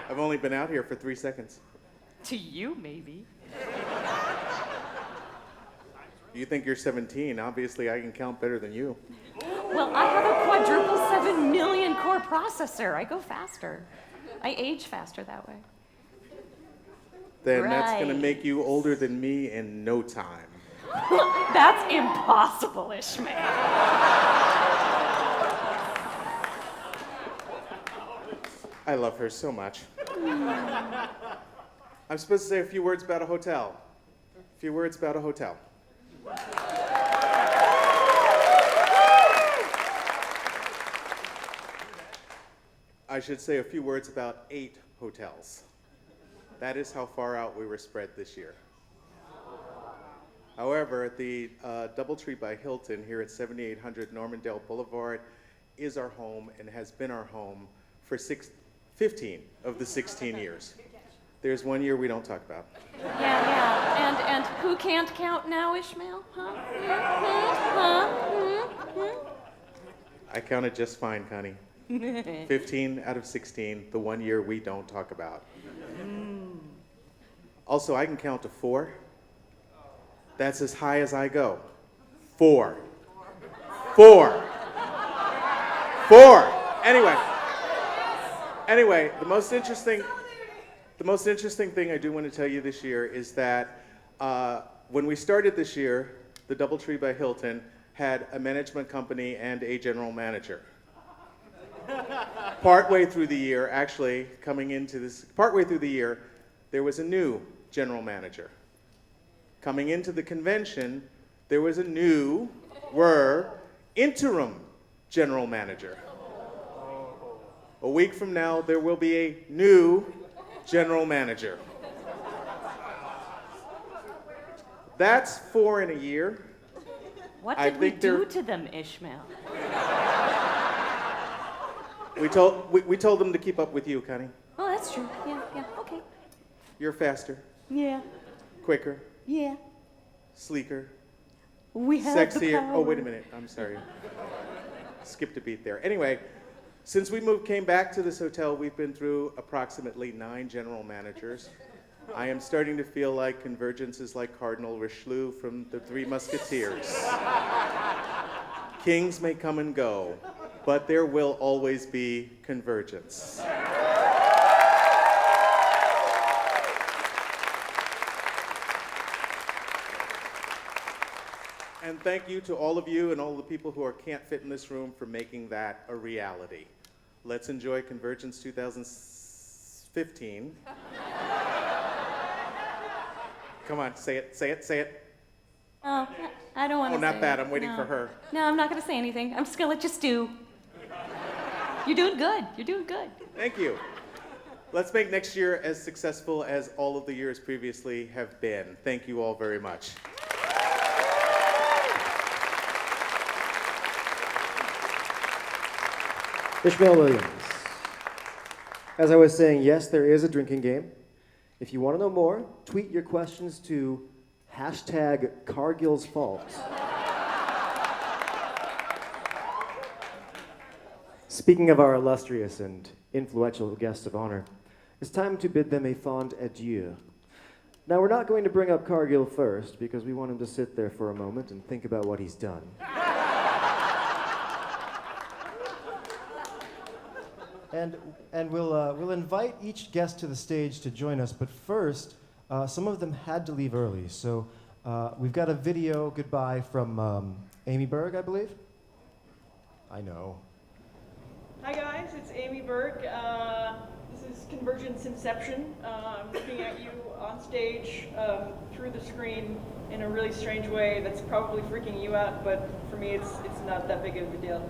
I've only been out here for 3 seconds. To you, maybe. You think you're 17. Obviously, I can count better than you. Well, I have a quadruple 7 million core processor. I go faster. I age faster that way. Then that's going to Right. make you older than me in no time. That's impossible, Ishmael. I love her so much. I'm supposed to say a few words about a hotel. A few words about a hotel. I should say a few words about 8 hotels. That is how far out we were spread this year. However, the Doubletree by Hilton here at 7800 Normandale Boulevard is our home and has been our home for 15 of the 16 years. There's 1 year we don't talk about. Yeah. And who can't count now, Ishmael? I counted just fine, Connie. 15 out of 16, the 1 year we don't talk about. Also, I can count to 4. That's as high as I go. 4. 4. 4. Anyway, Anyway, the most interesting thing I do want to tell you this year is that when we started this year, the DoubleTree by Hilton had a management company and a general manager. Partway through the year, there was a new general manager. Coming into the convention, there was a new, interim general manager. A week from now, there will be a new general manager. That's 4 in a year. What did we do to them, Ishmael? We told them to keep up with you, Connie. Oh, that's true. Yeah, okay. You're faster, Yeah, quicker, yeah. sleeker, We have the sexier. power. Oh, wait a minute. I'm sorry. Skipped a beat there. Anyway, since we came back to this hotel, we've been through approximately 9 general managers. I am starting to feel like CONvergence is like Cardinal Richelieu from the Three Musketeers. Kings may come and go, but there will always be CONvergence. And thank you to all of you and all the people who can't fit in this room for making that a reality. Let's enjoy CONvergence 2015. Come on, say it. Oh, I don't want to Oh, say not that. it. I'm waiting No. for her. No, I'm not going to say anything. I'm just going to let you stew. You're doing good. You're doing good. Thank you. Let's make next year as successful as all of the years previously have been. Thank you all very much. Ishmael Williams. As I was saying, yes, there is a drinking game. If you want to know more, tweet your questions to #Cargill's fault. Speaking of our illustrious and influential guests of honor, it's time to bid them a fond adieu. Now, we're not going to bring up Cargill first because we want him to sit there for a moment and think about what he's done. And we'll invite each guest to the stage to join us, but first, some of them had to leave early, so we've got a video goodbye from Amy Berg, I believe? I know. Hi guys, it's Amy Berg. This is CONvergence Inception. I'm looking at you on stage through the screen in a really strange way that's probably freaking you out, but for me it's not that big of a deal.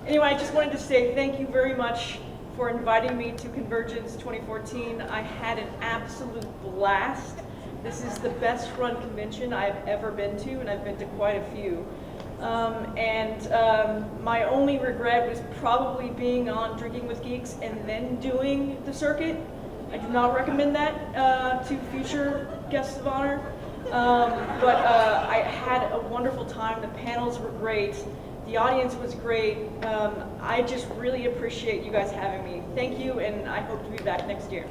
Anyway, I just wanted to say thank you very much for inviting me to CONvergence 2014. I had an absolute blast. This is the best run convention I've ever been to, and I've been to quite a few. My only regret was probably being on Drinking with Geeks and then doing the circuit. I do not recommend that to future guests of honor. I had a wonderful time. The panels were great. The audience was great. I just really appreciate you guys having me. Thank you, and I hope to be back next year.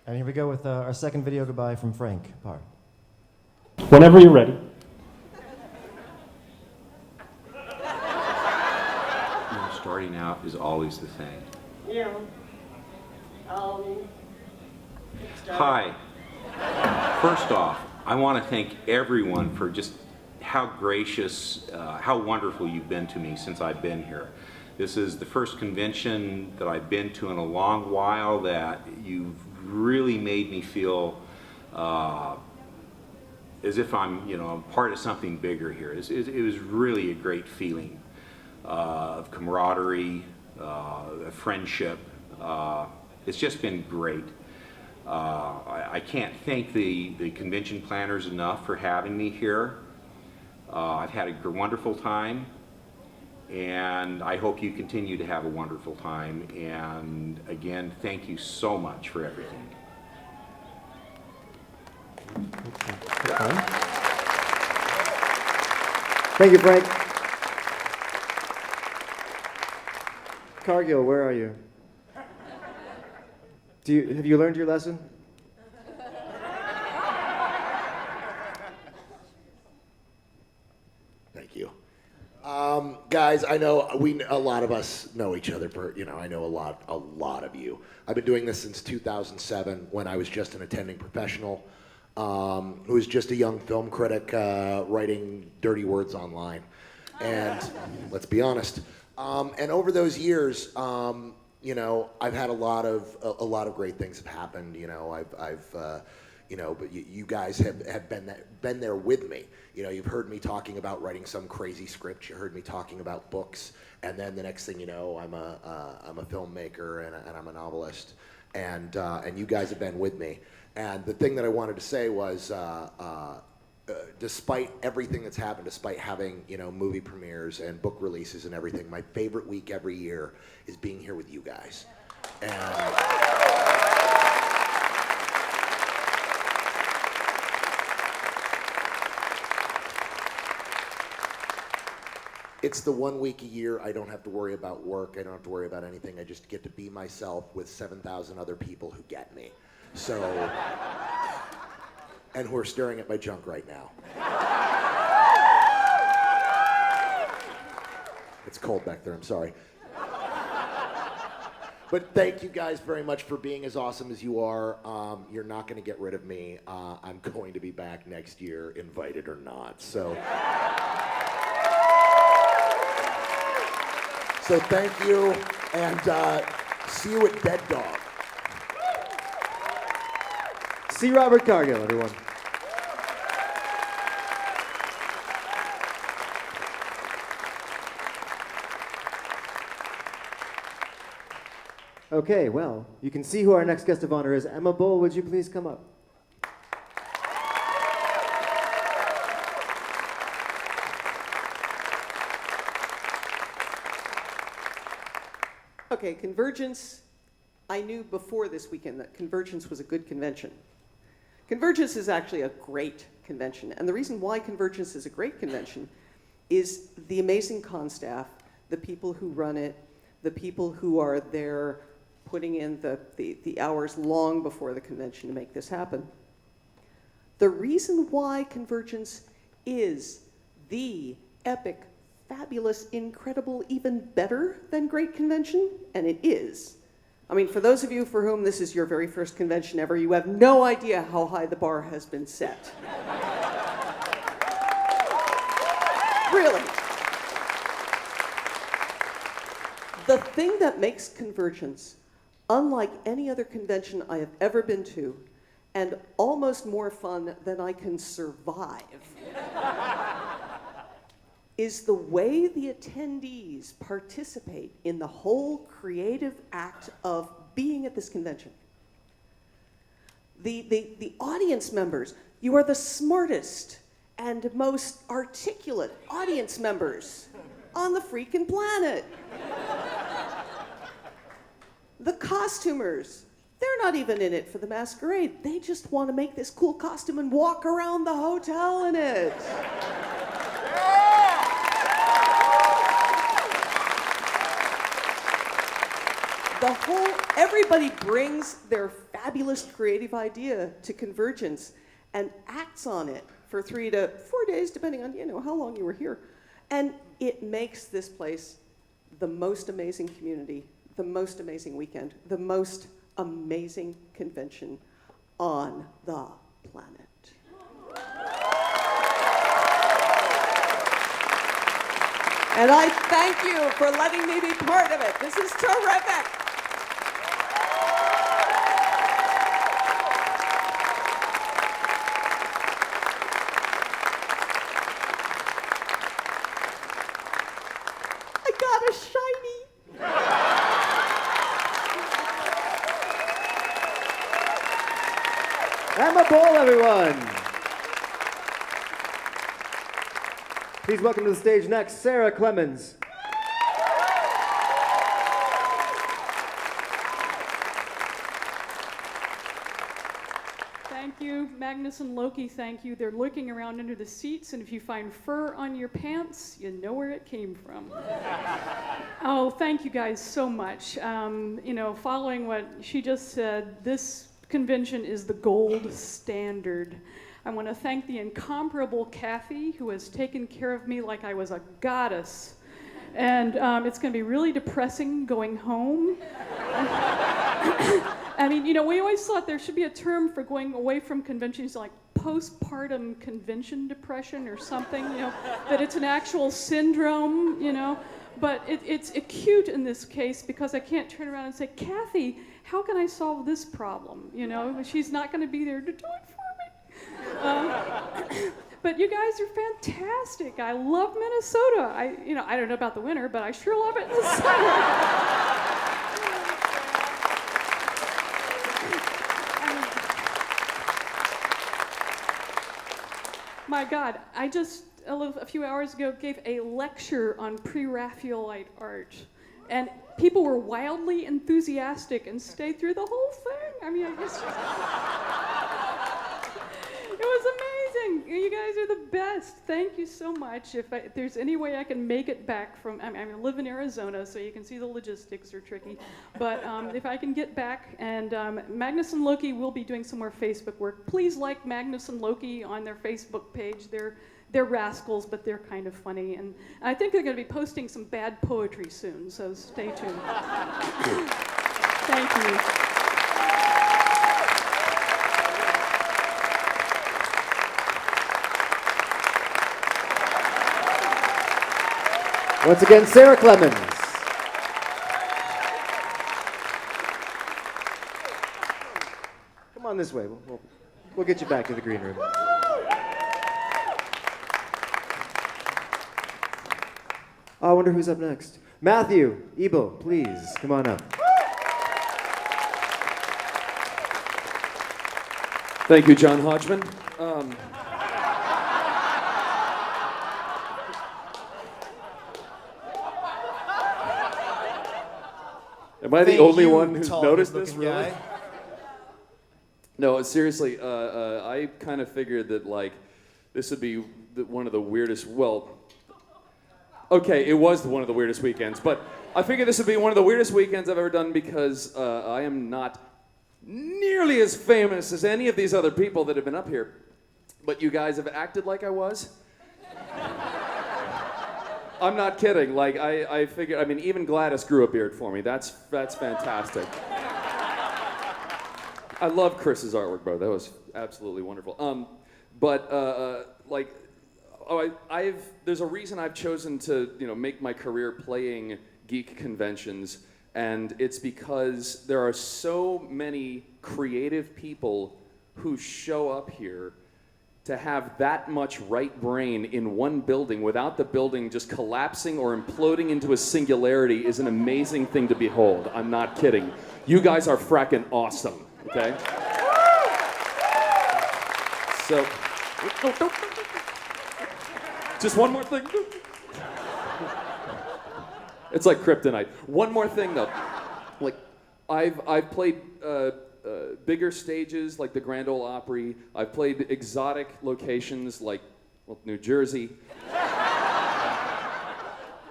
And here we go with our second video goodbye from Frank Parr. Whenever you're ready. Starting out is always the thing. Yeah. Hi. First off, I want to thank everyone for just how gracious, how wonderful you've been to me since I've been here. This is the first convention that I've been to in a long while that you've really made me feel as if I'm, part of something bigger here. It was really a great feeling of camaraderie, of friendship. It's just been great. I can't thank the convention planners enough for having me here. I've had a wonderful time, and I hope you continue to have a wonderful time. And again, thank you so much for everything. Thank you, Frank. Cargill, where are you? Have you learned your lesson? Guys, I know a lot of us know each other. I know a lot of you. I've been doing this since 2007 when I was just an attending professional who was just a young film critic writing dirty words online. And let's be honest. And over those years, I've had a lot of great things have happened. But you guys have been there with me. You've heard me talking about writing some crazy script. You heard me talking about books, and then the next thing you know, I'm a filmmaker and I'm a novelist, and you guys have been with me. And the thing that I wanted to say was, despite everything that's happened, despite having movie premieres and book releases and everything, my favorite week every year is being here with you guys. And it's the 1 week a year I don't have to worry about work. I don't have to worry about anything. I just get to be myself with 7,000 other people who get me. So, and who are staring at my junk right now. It's cold back there, I'm sorry. But thank you guys very much for being as awesome as you are. You're not going to get rid of me. I'm going to be back next year, invited or not. So thank you, and see you at Dead Dog. See Robert Cargill, everyone. Okay, well, you can see who our next guest of honor is. Emma Bull, would you please come up? Okay, CONvergence, I knew before this weekend that CONvergence was a good convention. CONvergence is actually a great convention, and the reason why CONvergence is a great convention is the amazing con staff, the people who run it, the people who are there putting in the hours long before the convention to make this happen. The reason why CONvergence is the epic, fabulous, incredible, even better than great convention, and it is. I mean, for those of you for whom this is your very first convention ever, you have no idea how high the bar has been set. Really. The thing that makes CONvergence unlike any other convention I have ever been to, and almost more fun than I can survive, is the way the attendees participate in the whole creative act of being at this convention. The audience members, you are the smartest and most articulate audience members on the freaking planet. The costumers, they're not even in it for the masquerade. They just want to make this cool costume and walk around the hotel in it. Everybody brings their fabulous creative idea to CONvergence and acts on it for 3 to 4 days, depending on how long you were here. And it makes this place the most amazing community, the most amazing weekend, the most amazing convention on the planet. And I thank you for letting me be part of it. This is terrific. Emma Bull, everyone. Please welcome to the stage next, Sarah Clemens. Thank you, Magnus and Loki, thank you. They're looking around under the seats, and if you find fur on your pants, you know where it came from. Oh, thank you guys so much. Following what she just said, this convention is the gold standard. I want to thank the incomparable Kathy, who has taken care of me like I was a goddess And it's going to be really depressing going home. I mean, you know, we always thought there should be a term for going away from conventions, like postpartum convention depression or something, you know, that it's an actual syndrome, you know. But it's acute in this case because I can't turn around and say, Kathy, how can I solve this problem? You know, she's not going to be there to do it for me. But you guys are fantastic. I love Minnesota. I don't know about the winter, but I sure love it in the summer. My God, I just a few hours ago gave a lecture on pre-Raphaelite art, and people were wildly enthusiastic and stayed through the whole thing. I mean, it was amazing. You guys are the best. Thank you so much. If there's any way I can make it back from, I live in Arizona, so you can see the logistics are tricky. But if I can get back, and Magnus and Loki will be doing some more Facebook work. Please like Magnus and Loki on their Facebook page. They're rascals, but they're kind of funny. And I think they're going to be posting some bad poetry soon, so stay tuned. Thank you. Once again, Sarah Clemens. Come on this way. We'll get you back to the green room. I wonder who's up next. Matthew, Ebo, please, come on up. Thank you, John Hodgman. Am I the only one who's noticed this, really? Guy. No, seriously, I kind of figured that, like, this would be one of the weirdest, okay, it was one of the weirdest weekends, but I figured this would be one of the weirdest weekends I've ever done because I am not nearly as famous as any of these other people that have been up here, but you guys have acted like I was. I'm not kidding. Like, I figured, even Gladys grew a beard for me. That's fantastic. I love Chris's artwork, bro. That was absolutely wonderful. There's a reason I've chosen to, make my career playing geek conventions, and it's because there are so many creative people who show up here to have that much right brain in one building without the building just collapsing or imploding into a singularity is an amazing thing to behold. I'm not kidding. You guys are frackin' awesome, okay? So, just one more thing. It's like kryptonite. One more thing, though. Like, I've played bigger stages like the Grand Ole Opry. I've played exotic locations like New Jersey.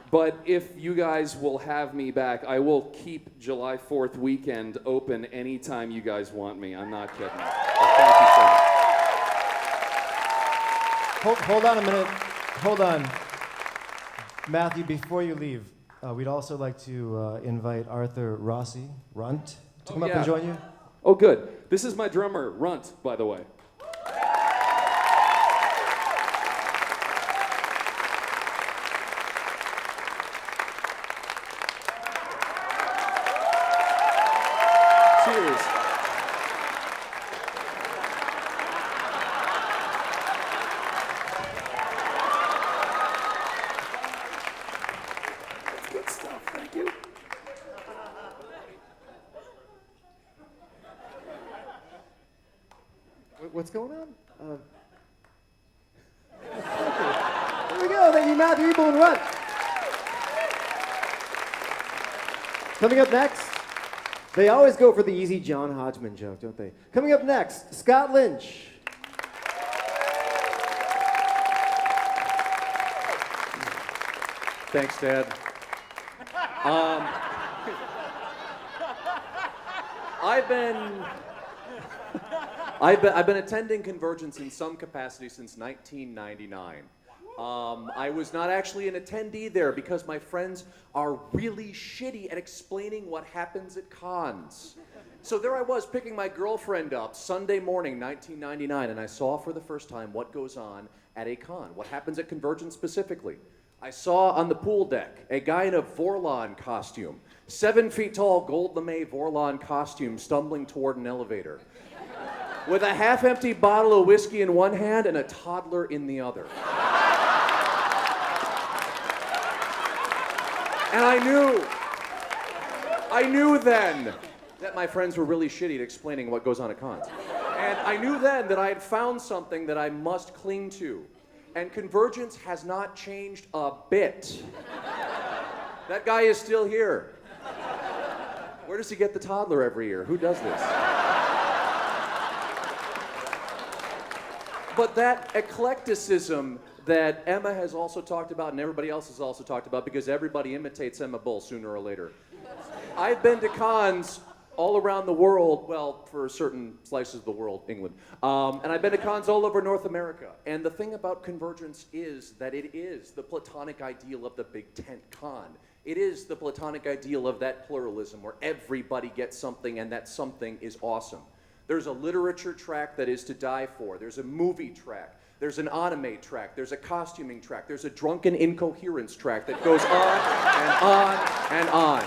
But if you guys will have me back, I will keep July 4th weekend open anytime you guys want me. I'm not kidding. So thank you so much. Hold on a minute. Hold on. Matthew, before you leave, we'd also like to invite Arthur Runt, to come up and join you. Oh, good. This is my drummer, Runt, by the way. Cheers. Good stuff. Thank you. What's going on? There we go. Thank you, Matthew, Ebo, and Runt. Coming up next, they always go for the easy John Hodgman joke, don't they? Coming up next, Scott Lynch. Thanks, Dad. I've been attending CONvergence in some capacity since 1999. I was not actually an attendee there because my friends are really shitty at explaining what happens at cons. So there I was picking my girlfriend up Sunday morning, 1999, and I saw for the first time what goes on at a con, what happens at CONvergence specifically. I saw on the pool deck a guy in a Vorlon costume, 7 feet tall gold lame Vorlon costume stumbling toward an elevator with a half-empty bottle of whiskey in one hand and a toddler in the other. And I knew then that my friends were really shitty at explaining what goes on at cons. And I knew then that I had found something that I must cling to. And CONvergence has not changed a bit. That guy is still here. Where does he get the toddler every year? Who does this? But that eclecticism that Emma has also talked about and everybody else has also talked about, because everybody imitates Emma Bull sooner or later. I've been to cons all around the world, well, for certain slices of the world, England. And I've been to cons all over North America. And the thing about CONvergence is that it is the platonic ideal of the big tent con. It is the platonic ideal of that pluralism where everybody gets something and that something is awesome. There's a literature track that is to die for. There's a movie track. There's an anime track. There's a costuming track. There's a drunken incoherence track that goes on and on and on.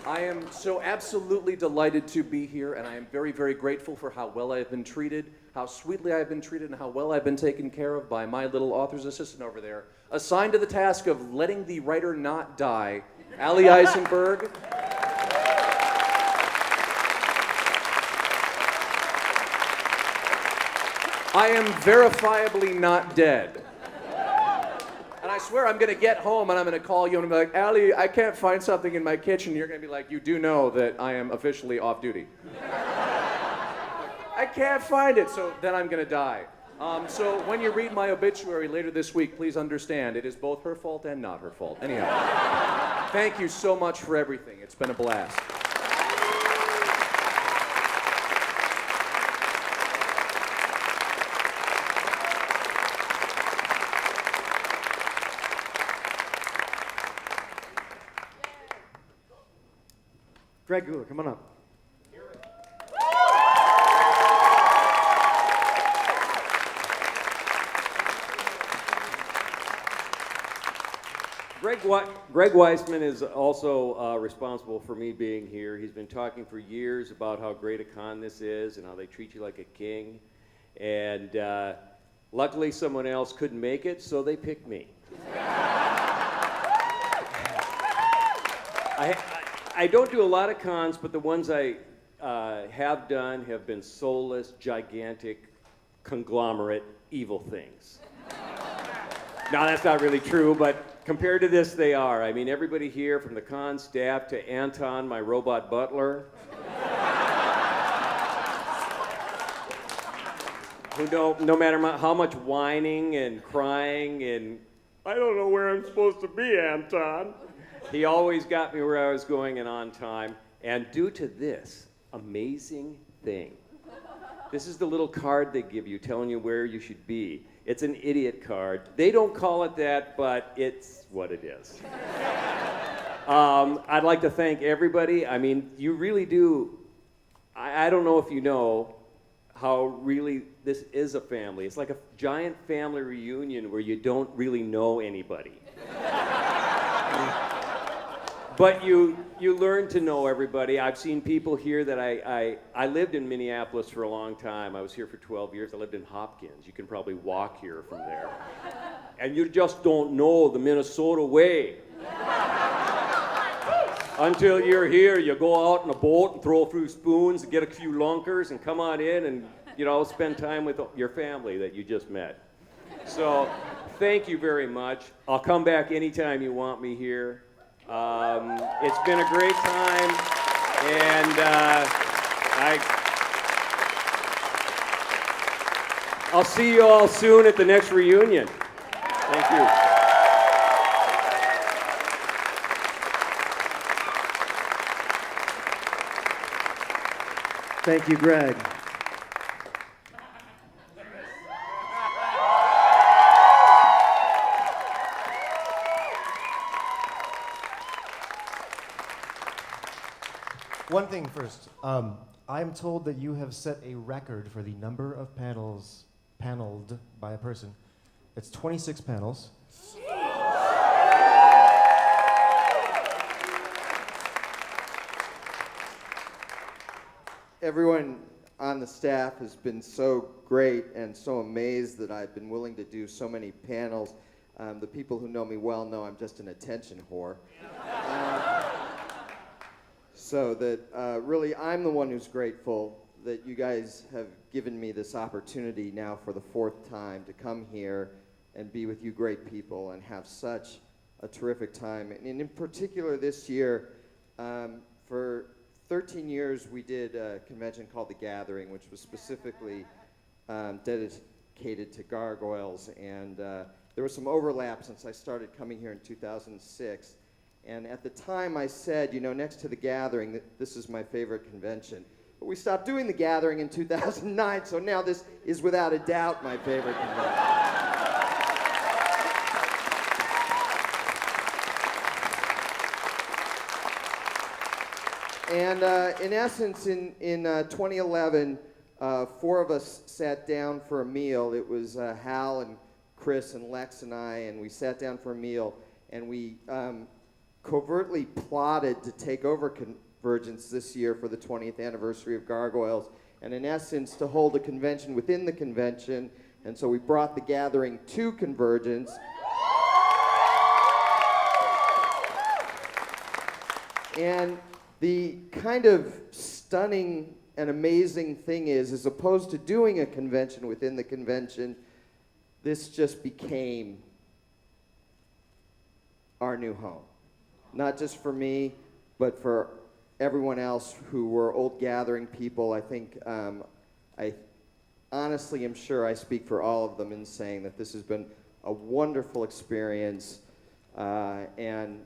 I am so absolutely delighted to be here, and I am very, very grateful for how well I have been treated, how sweetly I have been treated, and how well I've been taken care of by my little author's assistant over there, assigned to the task of letting the writer not die, Ali Eisenberg. I am verifiably not dead. And I swear I'm going to get home and I'm going to call you and be like, Ali, I can't find something in my kitchen. You're going to be like, you do know that I am officially off duty. I can't find it, so then I'm going to die. So when you read my obituary later this week, please understand it is both her fault and not her fault. Anyhow, thank you so much for everything. It's been a blast. Greg Guler, come on up. Greg Weissman is also responsible for me being here. He's been talking for years about how great a con this is and how they treat you like a king. And luckily someone else couldn't make it, so they picked me. I don't do a lot of cons, but the ones I have done have been soulless, gigantic, conglomerate, evil things. Now, that's not really true, but compared to this, they are. I mean, everybody here, from the con staff to Anton, my robot butler, who no matter how much whining and crying and, I don't know where I'm supposed to be, Anton. He always got me where I was going and on time. And due to this amazing thing, this is the little card they give you telling you where you should be. It's an idiot card. They don't call it that, but it's what it is. I'd like to thank everybody. I mean, you really do. I don't know if you know how really this is a family. It's like a giant family reunion where you don't really know anybody. But you learn to know everybody. I've seen people here that I lived in Minneapolis for a long time. I was here for 12 years. I lived in Hopkins. You can probably walk here from there. And you just don't know the Minnesota way. Until you're here, you go out in a boat and throw a few spoons and get a few lunkers and come on in and, you know, spend time with your family that you just met. So thank you very much. I'll come back anytime you want me here. It's been a great time, and I'll see you all soon at the next reunion. Thank you. Thank you, Greg. One thing first. I'm told that you have set a record for the number of panels paneled by a person. It's 26 panels. Everyone on the staff has been so great and so amazed that I've been willing to do so many panels. The people who know me well know I'm just an attention whore. So that really I'm the one who's grateful that you guys have given me this opportunity now for the 4th time to come here and be with you great people and have such a terrific time. And in particular this year, for 13 years we did a convention called The Gathering, which was specifically dedicated to gargoyles, and there was some overlap since I started coming here in 2006. And at the time I said, you know, next to The Gathering, that this is my favorite convention. But we stopped doing The Gathering in 2009, so now this is without a doubt my favorite convention. And in essence, in 2011, 4 of us sat down for a meal. It was Hal and Chris and Lex and I, and we sat down for a meal, and we covertly plotted to take over CONvergence this year for the 20th anniversary of Gargoyles, and in essence, to hold a convention within the convention. And so we brought The Gathering to CONvergence. And the kind of stunning and amazing thing is, as opposed to doing a convention within the convention, this just became our new home. Not just for me, but for everyone else who were old Gathering people. I think, I honestly am sure I speak for all of them in saying that this has been a wonderful experience, and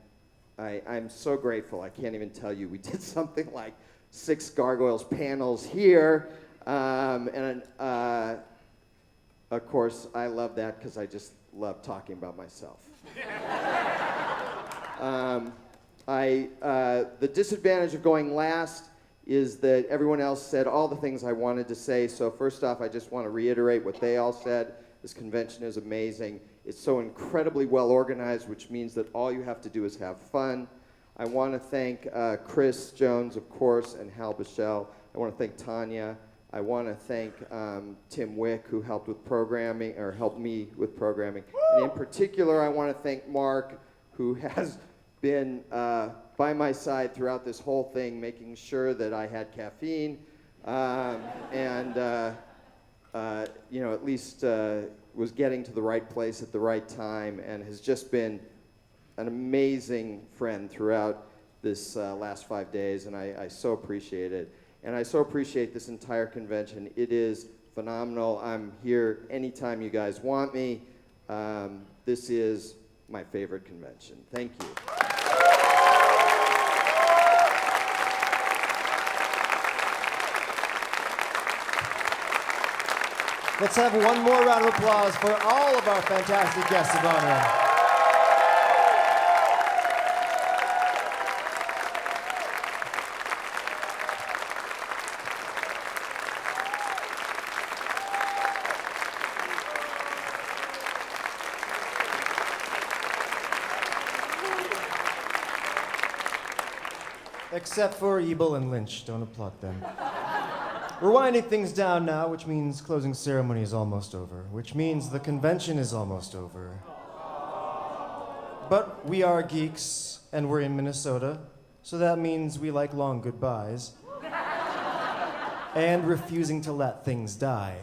I'm so grateful. I can't even tell you. We did something like 6 Gargoyles panels here, and of course, I love that because I just love talking about myself. The disadvantage of going last is that everyone else said all the things I wanted to say. So first off, I just want to reiterate what they all said. This convention is amazing. It's so incredibly well organized, which means that all you have to do is have fun. I want to thank Chris Jones, of course, and Hal Bichelle. I want to thank Tanya. I want to thank Tim Wick, who helped with programming, or helped me with programming. And in particular, I want to thank Mark, who has been by my side throughout this whole thing, making sure that I had caffeine, and you know, at least was getting to the right place at the right time, and has just been an amazing friend throughout this last 5 days, and I so appreciate it. And I so appreciate this entire convention. It is phenomenal. I'm here anytime you guys want me. This is my favorite convention. Thank you. Let's have one more round of applause for all of our fantastic guests of honor. Except for Ebel and Lynch. Don't applaud them. We're winding things down now, which means closing ceremony is almost over, which means the convention is almost over. But we are geeks, and we're in Minnesota, so that means we like long goodbyes and refusing to let things die.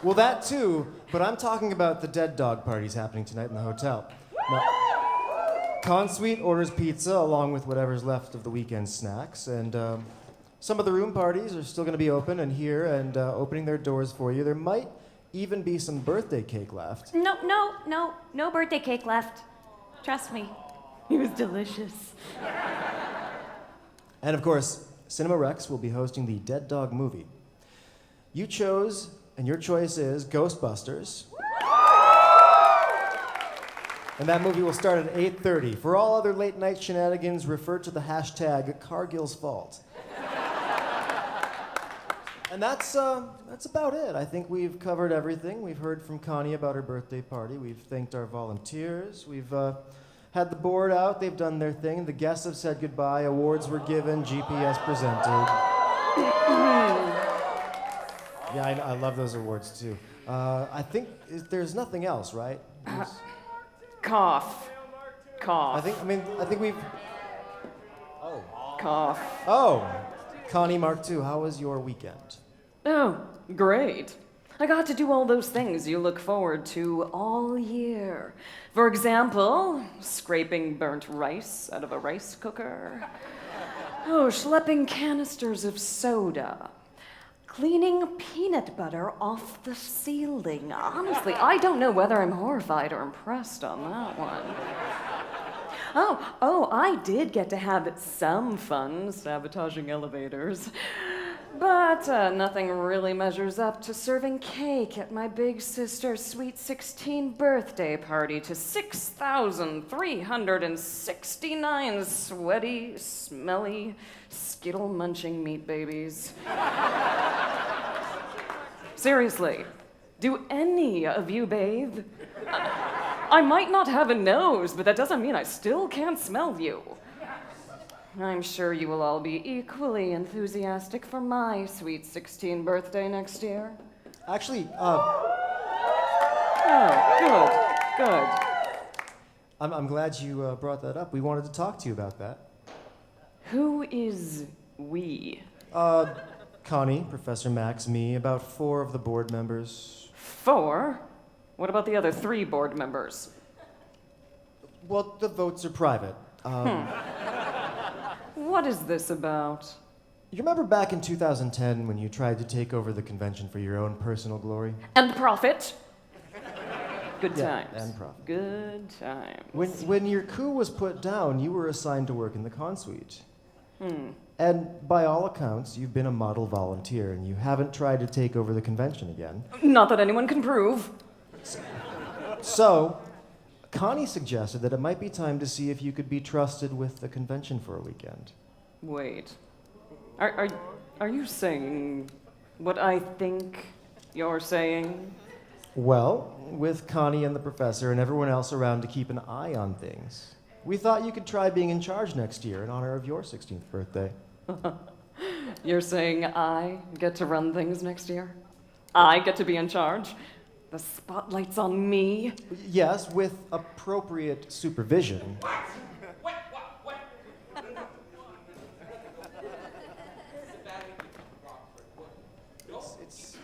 Well, that too, but I'm talking about the dead dog parties happening tonight in the hotel. Now, CONsuite orders pizza along with whatever's left of the weekend snacks, and some of the room parties are still going to be open and here and opening their doors for you. There might even be some birthday cake left. No birthday cake left. Trust me, it was delicious. And of course, Cinema Rex will be hosting the Dead Dog movie. You chose, and your choice is Ghostbusters, And that movie will start at 8:30. For all other late night shenanigans, refer to the hashtag Cargill's Fault. And that's about it. I think we've covered everything. We've heard from Connie about her birthday party. We've thanked our volunteers. We've had the board out. They've done their thing. The guests have said goodbye. Awards were given. GPS presented. Yeah, I love those awards too. I think there's nothing else, right? Cough. Cough. I think we've. Oh. Cough. Oh, Connie Mark II, how was your weekend? Oh, great. I got to do all those things you look forward to all year. For example, scraping burnt rice out of a rice cooker. Oh, schlepping canisters of soda. Cleaning peanut butter off the ceiling. Honestly, I don't know whether I'm horrified or impressed on that one. Oh, I did get to have some fun sabotaging elevators. But nothing really measures up to serving cake at my big sister's sweet 16 birthday party to 6,369 sweaty, smelly, Skittle-munching meat babies. Seriously, do any of you bathe? I might not have a nose, but that doesn't mean I still can't smell you. I'm sure you will all be equally enthusiastic for my sweet 16 birthday next year. Actually, Oh, good. I'm glad you brought that up. We wanted to talk to you about that. Who is we? Connie, Professor Max, me, about 4 of the board members. 4? What about the other 3 board members? Well, the votes are private. What is this about? You remember back in 2010 when you tried to take over the convention for your own personal glory? And profit? Good Yeah, times. and profit. Good times. When your coup was put down, you were assigned to work in the consuite. And by all accounts, you've been a model volunteer, and you haven't tried to take over the convention again. Not that anyone can prove. So, Connie suggested that it might be time to see if you could be trusted with the convention for a weekend. Wait. Are you saying what I think you're saying? Well, with Connie and the professor and everyone else around to keep an eye on things, we thought you could try being in charge next year in honor of your 16th birthday. You're saying I get to run things next year? I get to be in charge? The spotlight's on me? Yes, with appropriate supervision.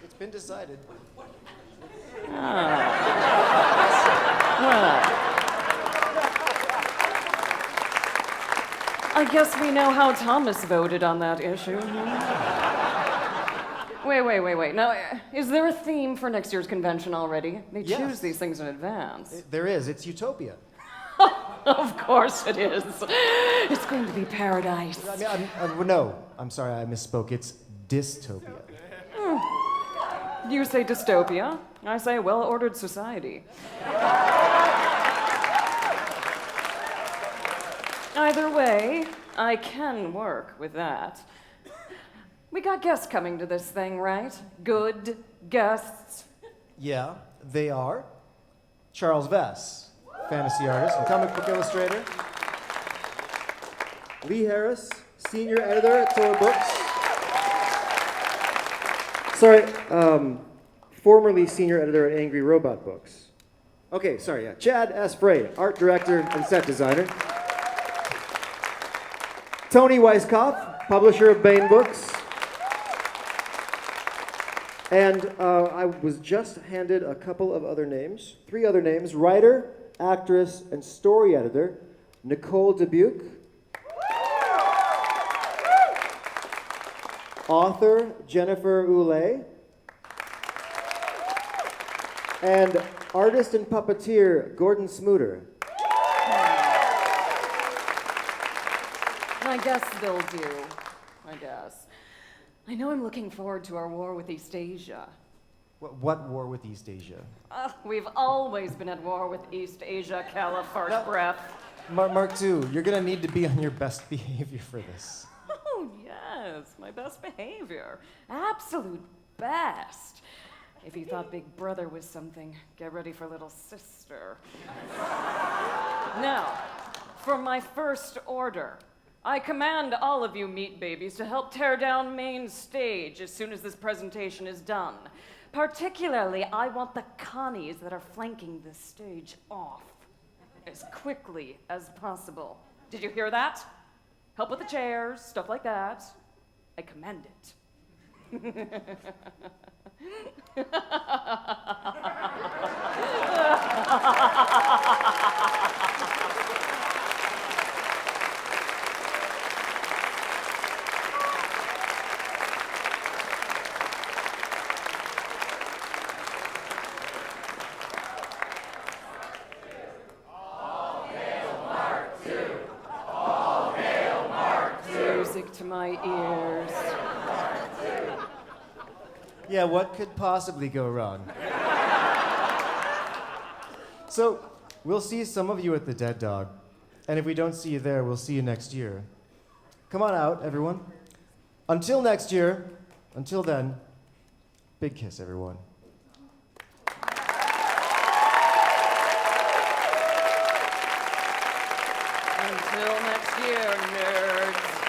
It's been decided. Well, I guess we know how Thomas voted on that issue. Wait. Now, is there a theme for next year's convention already? They Yes. choose these things in advance. There is. It's utopia. Of course it is. It's going to be paradise. No, I'm sorry, I misspoke. It's dystopia. You say dystopia. I say well-ordered society. Either way, I can work with that. We got guests coming to this thing, right? Good guests. Yeah, they are. Charles Vess, fantasy artist and comic book illustrator. Lee Harris, senior editor at Tor Books. Sorry, formerly senior editor at Angry Robot Books. Okay, sorry, yeah. Chad S. Frey, art director and set designer. Tony Weiskopf, publisher of Baen Books. And I was just handed a couple of other names, 3 other names: writer, actress, and story editor Nicole Dubuque, author Jennifer Oulet, and artist and puppeteer Gordon Smuter. I guess they'll do. I guess. I know I'm looking forward to our war with East Asia. What war with East Asia? We've always been at war with East Asia, Califart breath. Mark II, you're gonna need to be on your best behavior for this. Oh, yes, my best behavior. Absolute best. If you thought Big Brother was something, get ready for Little Sister. Now, for my first order, I command all of you meat babies to help tear down main stage as soon as this presentation is done. Particularly, I want the Connies that are flanking this stage off as quickly as possible. Did you hear that? Help with the chairs, stuff like that. I command it. Music to my ears. Yeah, what could possibly go wrong? So, we'll see some of you at the Dead Dog. And if we don't see you there, we'll see you next year. Come on out, everyone. Until next year, until then, big kiss, everyone. Until next year, nerds.